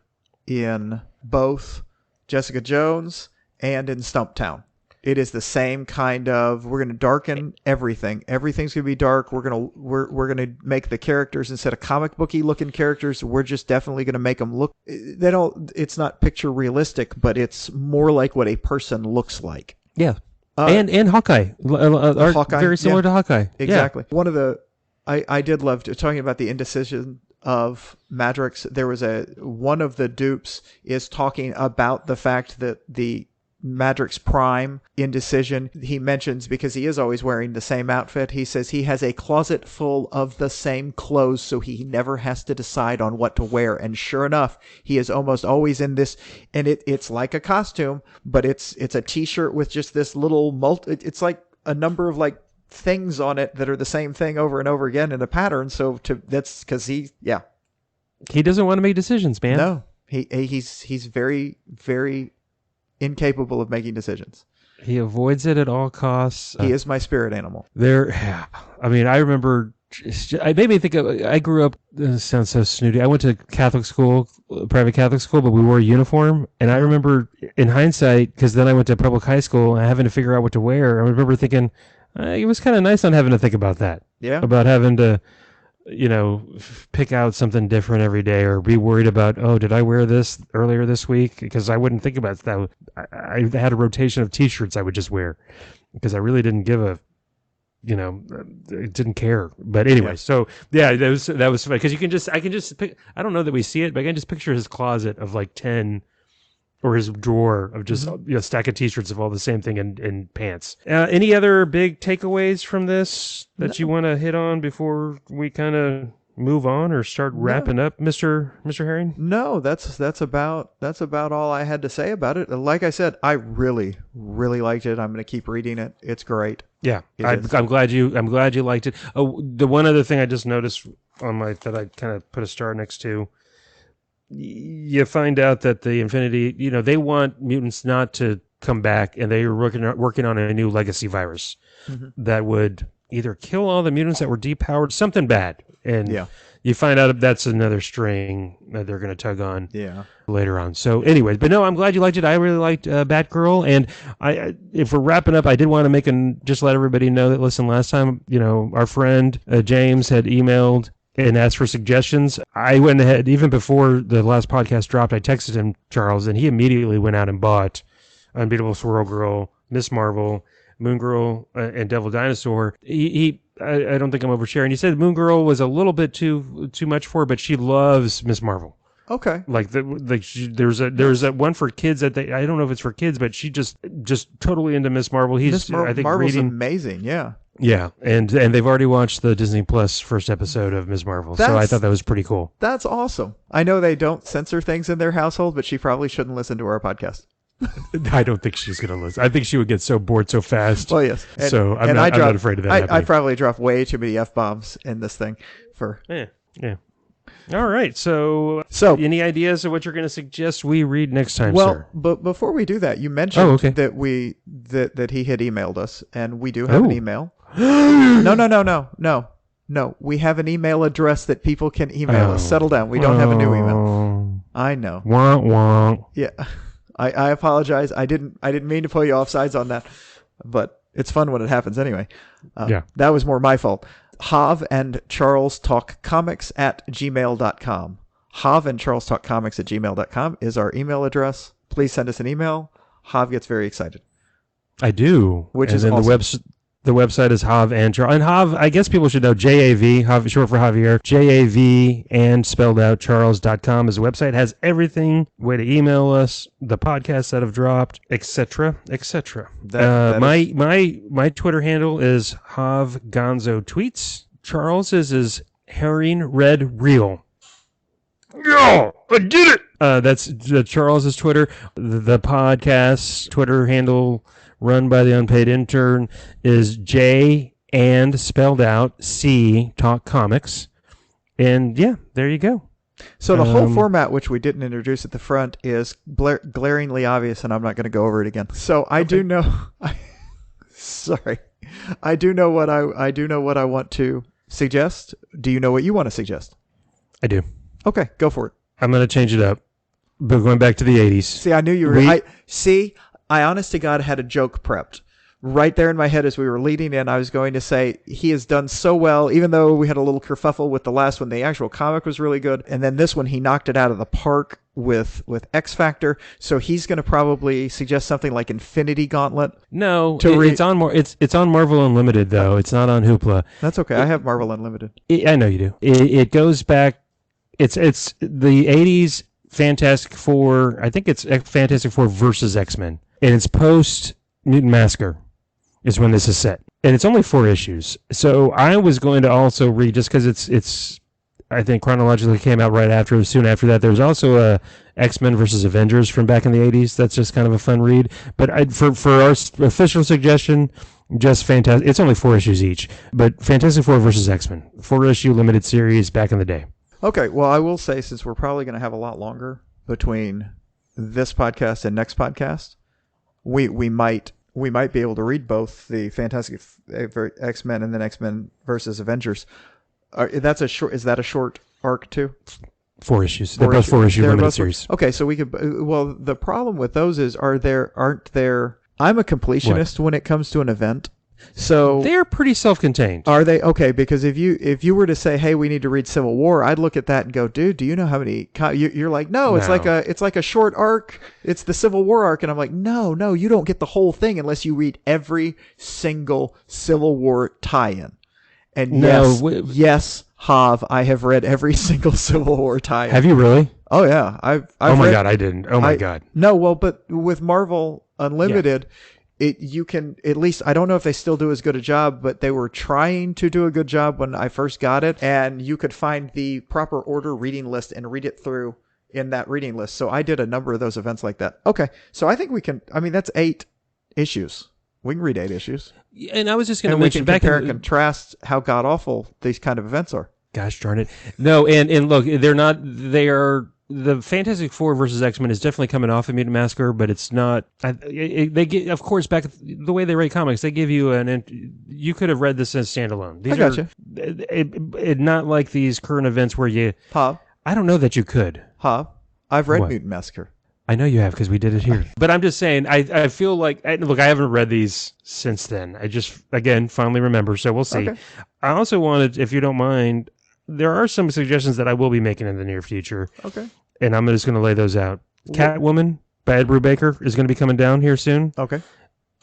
in both Jessica Jones and in Stumptown. It is the same kind of, we're going to darken everything. Everything's going to be dark. We're going to make the characters, instead of comic booky looking characters, we're just definitely going to make them look, it's not picture realistic, but it's more like what a person looks like. Yeah. And Hawkeye. Hawkeye, very similar to Hawkeye. Exactly. Yeah. One of the I did love talking about the indecision of Madrox. There was one of the dupes is talking about the fact that the Madrox Prime indecision, he mentions, because he is always wearing the same outfit, he says he has a closet full of the same clothes, so he never has to decide on what to wear. And sure enough, he is almost always in this, and it's like a costume, but it's a t-shirt with just this little it's like a number of like things on it that are the same thing over and over again in a pattern. So that's because he doesn't want to make decisions, man. No, he's very, very incapable of making decisions. He avoids it at all costs. He is my spirit animal. I mean, I remember. I made me think I grew up. This sounds so snooty. I went to Catholic school, private Catholic school, but we wore a uniform. And I remember, in hindsight, because then I went to public high school and having to figure out what to wear. I remember thinking it was kind of nice not having to think about that. Yeah. About having to, pick out something different every day, or be worried about, did I wear this earlier this week? Because I wouldn't think about that. I had a rotation of T-shirts I would just wear because I really didn't give a, didn't care. But anyway, So yeah, that was funny because I can just pick. I don't know that we see it, but I can just picture his closet of like 10. Or his drawer of just stack of T-shirts of all the same thing and pants. Any other big takeaways from this that you want to hit on before we kind of move on or start wrapping up, Mr. Herring? No, that's about all I had to say about it. Like I said, I really, really liked it. I'm going to keep reading it. It's great. Yeah, I'm glad you liked it. Oh, the one other thing I just noticed on that I kind of put a star next to. You find out that the Infinity, they want mutants not to come back, and they were working on a new legacy virus that would either kill all the mutants that were depowered, something bad. And you find out that's another string that they're going to tug on later on. So anyways, but no, I'm glad you liked it. I really liked Batgirl. And if we're wrapping up, I did want to just let everybody know that, listen, last time, our friend James had emailed and asked for suggestions. I went ahead, even before the last podcast dropped, I texted him, Charles, and he immediately went out and bought Unbeatable Swirl Girl, Miss Marvel, Moon Girl, and Devil Dinosaur. I don't think I'm oversharing. He said Moon Girl was a little bit too much for her, but she loves Miss Marvel. Okay. There's a one for kids that I don't know if it's for kids, but she just totally into Miss Marvel. I think Marvel's amazing. Yeah. Yeah, and they've already watched the Disney Plus first episode of Ms. Marvel, so I thought that was pretty cool. That's awesome. I know they don't censor things in their household, but she probably shouldn't listen to our podcast. I don't think she's going to listen. I think she would get so bored so fast. Well, yes. I'm not afraid of that happening. I probably dropped way too many F-bombs in this thing. Yeah. All right. So any ideas of what you're going to suggest we read next time, sir? Well, but before we do that, you mentioned that he had emailed us, and we do have an email. No. We have an email address that people can email us. Settle down. We don't have a new email. I know. Wah, wah. Yeah. I apologize. I didn't mean to pull you off sides on that, but it's fun when it happens anyway. That was more my fault. Hav and Charles Talk Comics at gmail.com. Hav and Charles Talk Comics at gmail.com is our email address. Please send us an email. Hav gets very excited. I do. Which is awesome. The website is Hav and Charles. And Hav, I guess people should know, JAV, Hav, short for Javier, JAV and spelled out Charles.com is the website. Has everything, way to email us, the podcasts that have dropped, etc., etc. My Twitter handle is Hav Gonzo Tweets. Charles's is Herring Red Real. Yeah, I did it! That's Charles's Twitter. The podcast Twitter handle run by the unpaid intern is J and spelled out C Talk Comics. And yeah, there you go. So the whole format, which we didn't introduce at the front, is glaringly obvious, and I'm not going to go over it again. So I do know. Sorry, I do know what I want to suggest. Do you know what you want to suggest? I do. Okay, go for it. I'm going to change it up, but going back to the 80s. See, I knew you were. I honest to God had a joke prepped right there in my head as we were leading in, I was going to say he has done so well, even though we had a little kerfuffle with the last one. The actual comic was really good. And then this one, he knocked it out of the park with X-Factor. So he's going to probably suggest something like Infinity Gauntlet. No, it's on Marvel Unlimited, though. It's not on Hoopla. That's okay. I have Marvel Unlimited. I know you do. It goes back. It's the 80s Fantastic Four. I think it's Fantastic Four versus X-Men. And it's post Mutant Massacre is when this is set. And it's only 4 issues. So I was going to also read, just because it's I think chronologically came out soon after that. There's also a X-Men versus Avengers from back in the 80s. That's just kind of a fun read. But for our official suggestion, just fantastic. It's only 4 issues each. But Fantastic Four versus X-Men. 4-issue limited series back in the day. Okay, well, I will say, since we're probably going to have a lot longer between this podcast and next podcast, we might be able to read both the Fantastic X-Men and then X-Men versus Avengers. Is that a short arc too? 4 issues. They're both 4-issue limited series. Okay, so we could. Well, the problem with those is, aren't there? I'm a completionist when it comes to an event. So they're pretty self-contained. Are they? Okay, because if you were to say, "Hey, we need to read Civil War," I'd look at that and go, "Dude, do you know how many?" You're like, "No, it's like a short arc. It's the Civil War arc," and I'm like, "No, you don't get the whole thing unless you read every single Civil War tie-in." And yes, Hav, I have read every single Civil War tie-in. Have you really? Oh yeah, I've oh my God, I didn't. Oh my God. No, well, but with Marvel Unlimited. Yeah. You can, at least, I don't know if they still do as good a job, but they were trying to do a good job when I first got it, and you could find the proper order reading list and read it through in that reading list. So I did a number of those events like that. Okay, so I think we can, that's 8 issues. We can read 8 issues. And I was just going to mention, we can compare and contrast how god-awful these kind of events are. Gosh darn it. No, and look, they are... The Fantastic Four versus X-Men is definitely coming off of Mutant Massacre, but it's not. They get, of course, back the way they write comics, they give you you could have read this as standalone. These I gotcha. Not like these current events where you. Hav, I don't know that you could. Hav, I've read Mutant Massacre. I know you have, because we did it here. But I'm just saying, I feel like, look, I haven't read these since then. I just, again, finally remember, so we'll see. Okay. I also wanted, if you don't mind, there are some suggestions that I will be making in the near future. Okay. And I'm just going to lay those out. Catwoman, Bad Brew Baker, is going to be coming down here soon. Okay.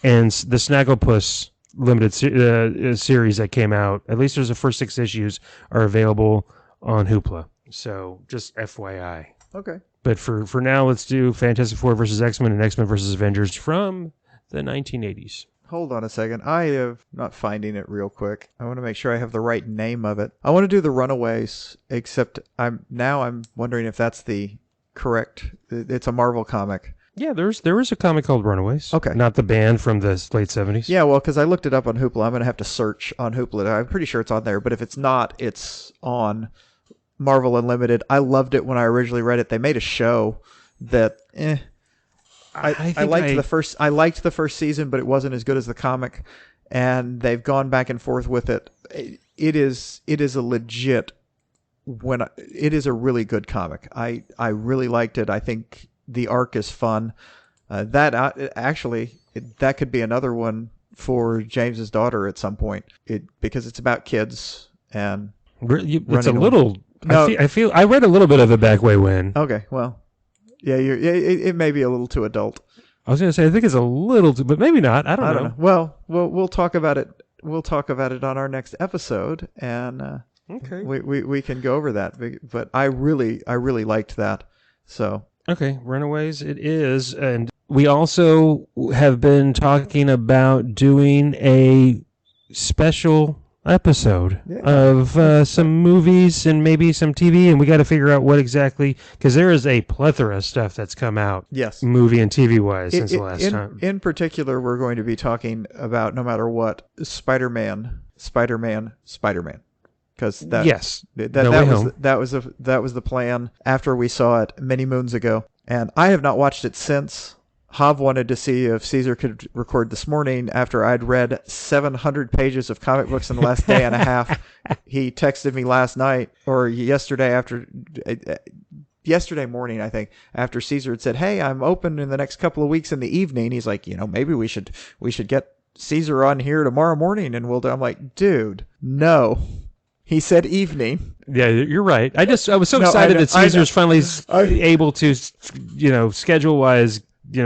And the Snagglepuss limited series that came out, at least there's the first 6 issues, are available on Hoopla. So just FYI. Okay. But for now, let's do Fantastic Four versus X-Men and X-Men versus Avengers from the 1980s. Hold on a second. I am not finding it real quick. I want to make sure I have the right name of it. I want to do the Runaways, except I'm wondering if that's the correct. It's a Marvel comic. Yeah, there is a comic called Runaways. Okay. Not the band from the late 70s. Yeah, well, because I looked it up on Hoopla. I'm going to have to search on Hoopla. I'm pretty sure it's on there, but if it's not, it's on Marvel Unlimited. I loved it when I originally read it. They made a show that I liked the first season, but it wasn't as good as the comic, and they've gone back and forth with it. It is a legit it is a really good comic. I really liked it. I think the arc is fun. That could be another one for James's daughter at some point. Because it's about kids and it's a little. No, I read a little bit of it back way when. Okay, well. Yeah, it may be a little too adult. I was going to say, I think it's a little too, but maybe not. I don't know. Well, we'll talk about it. We'll talk about it on our next episode, and okay, we can go over that. But I really liked that. So okay, Runaways it is, and we also have been talking about doing a special episode of some movies and maybe some TV, and we got to figure out what exactly, because there is a plethora of stuff that's come out, movie and TV wise, since the last time. In particular, we're going to be talking about, no matter what, Spider-Man, because that was the plan after we saw it many moons ago, and I have not watched it since. Hav wanted to see if Caesar could record this morning after I'd read 700 pages of comic books in the last day and a half. He texted me last night or yesterday morning, I think, after Caesar had said, "Hey, I'm open in the next couple of weeks in the evening." He's like, maybe we should get Caesar on here tomorrow morning and we'll do. I'm like, dude, no. He said evening. Yeah, you're right. I was so No, excited that Caesar's finally I- able to, schedule wise,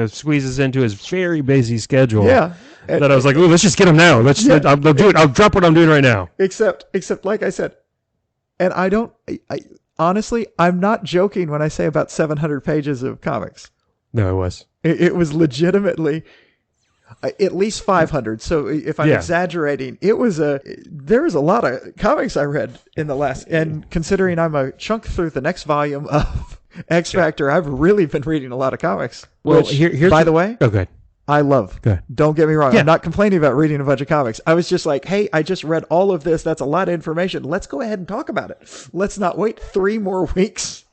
squeeze us into his very busy schedule. Yeah. That I was like, oh, let's just get him now. I'll do it. I'll drop what I'm doing right now. Except like I said, and I honestly, I'm not joking when I say about 700 pages of comics. No, it was. It was legitimately at least 500. So if I'm exaggerating, there was a lot of comics I read in the last, and considering I'm a chunk through the next volume of X-Factor, I've really been reading a lot of comics. Well, which, here's by the way, good. I love. Good. Don't get me wrong. Yeah. I'm not complaining about reading a bunch of comics. I was just like, hey, I just read all of this. That's a lot of information. Let's go ahead and talk about it. Let's not wait 3 more weeks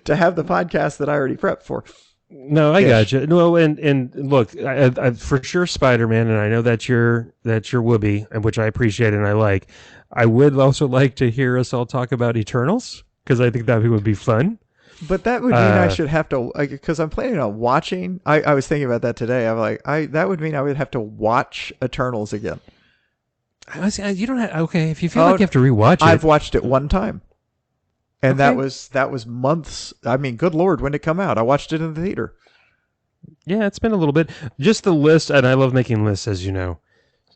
to have the podcast that I already prepped for. No, I got you. No, and look, I for sure Spider-Man, and I know that's your whoopee, and which I appreciate and I like. I would also like to hear us all talk about Eternals, because I think that would be fun. But that would mean I should have to, because I'm planning on watching. I was thinking about that today. I'm like, that would mean I would have to watch Eternals again. You don't have, okay, if you feel like you have to rewatch it. I've watched it one time. And that was months. I mean, good Lord, when did it come out? I watched it in the theater. Yeah, it's been a little bit. Just the list, and I love making lists, as you know.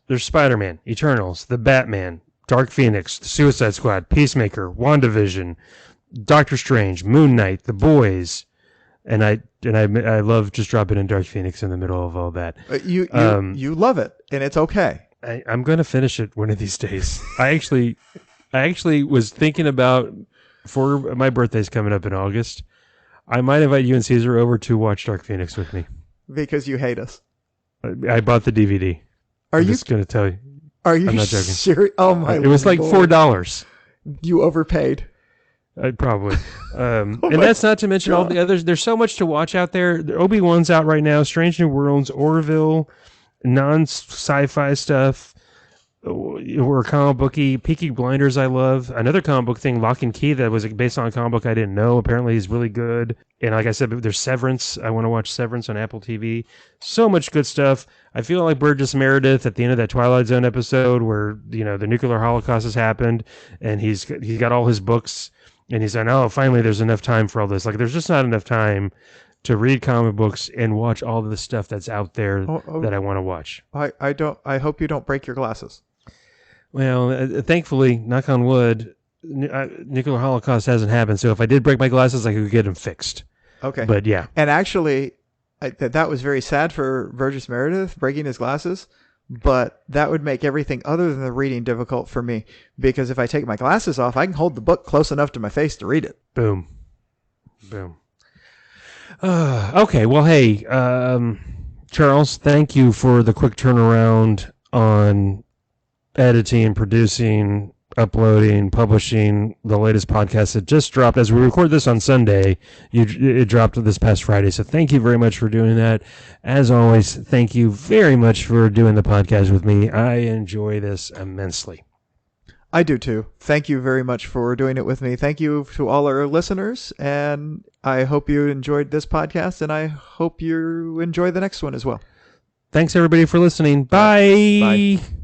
There's Spider-Man, Eternals, The Batman, Dark Phoenix, The Suicide Squad, Peacemaker, WandaVision, Doctor Strange, Moon Knight, The Boys, and I love just dropping in Dark Phoenix in the middle of all that. You love it, and it's okay. I'm going to finish it one of these days. I actually was thinking about, for my birthday's coming up in August, I might invite you and Caesar over to watch Dark Phoenix with me. Because you hate us. I bought the DVD. I'm just going to tell you. Are you I'm not joking. serious? Oh my! It was like $4. You overpaid. Probably. And that's not to mention all the others. There's so much to watch out there. Obi-Wan's out right now. Strange New Worlds, Orville, non-sci-fi stuff, or comic booky. Peaky Blinders I love. Another comic book thing, Lock and Key, that was based on a comic book I didn't know. Apparently he's really good. And like I said, there's Severance. I want to watch Severance on Apple TV. So much good stuff. I feel like Burgess Meredith at the end of that Twilight Zone episode where, the nuclear holocaust has happened and he's got all his books and he's saying, oh, finally there's enough time for all this. Like, there's just not enough time to read comic books and watch all the stuff that's out there that I want to watch. I hope you don't break your glasses. Well, thankfully, knock on wood, nuclear holocaust hasn't happened. So if I did break my glasses, I could get them fixed. Okay. But yeah. And actually, that was very sad for Burgess Meredith breaking his glasses, but that would make everything other than the reading difficult for me, because if I take my glasses off, I can hold the book close enough to my face to read it. Boom. Okay. Well, hey, Charles, thank you for the quick turnaround on editing, producing, uploading, publishing the latest podcast that just dropped. As we record this on Sunday, it dropped this past Friday. So thank you very much for doing that. As always, thank you very much for doing the podcast with me. I enjoy this immensely. I do too. Thank you very much for doing it with me. Thank you to all our listeners, and I hope you enjoyed this podcast, and I hope you enjoy the next one as well. Thanks everybody for listening. Bye. Bye.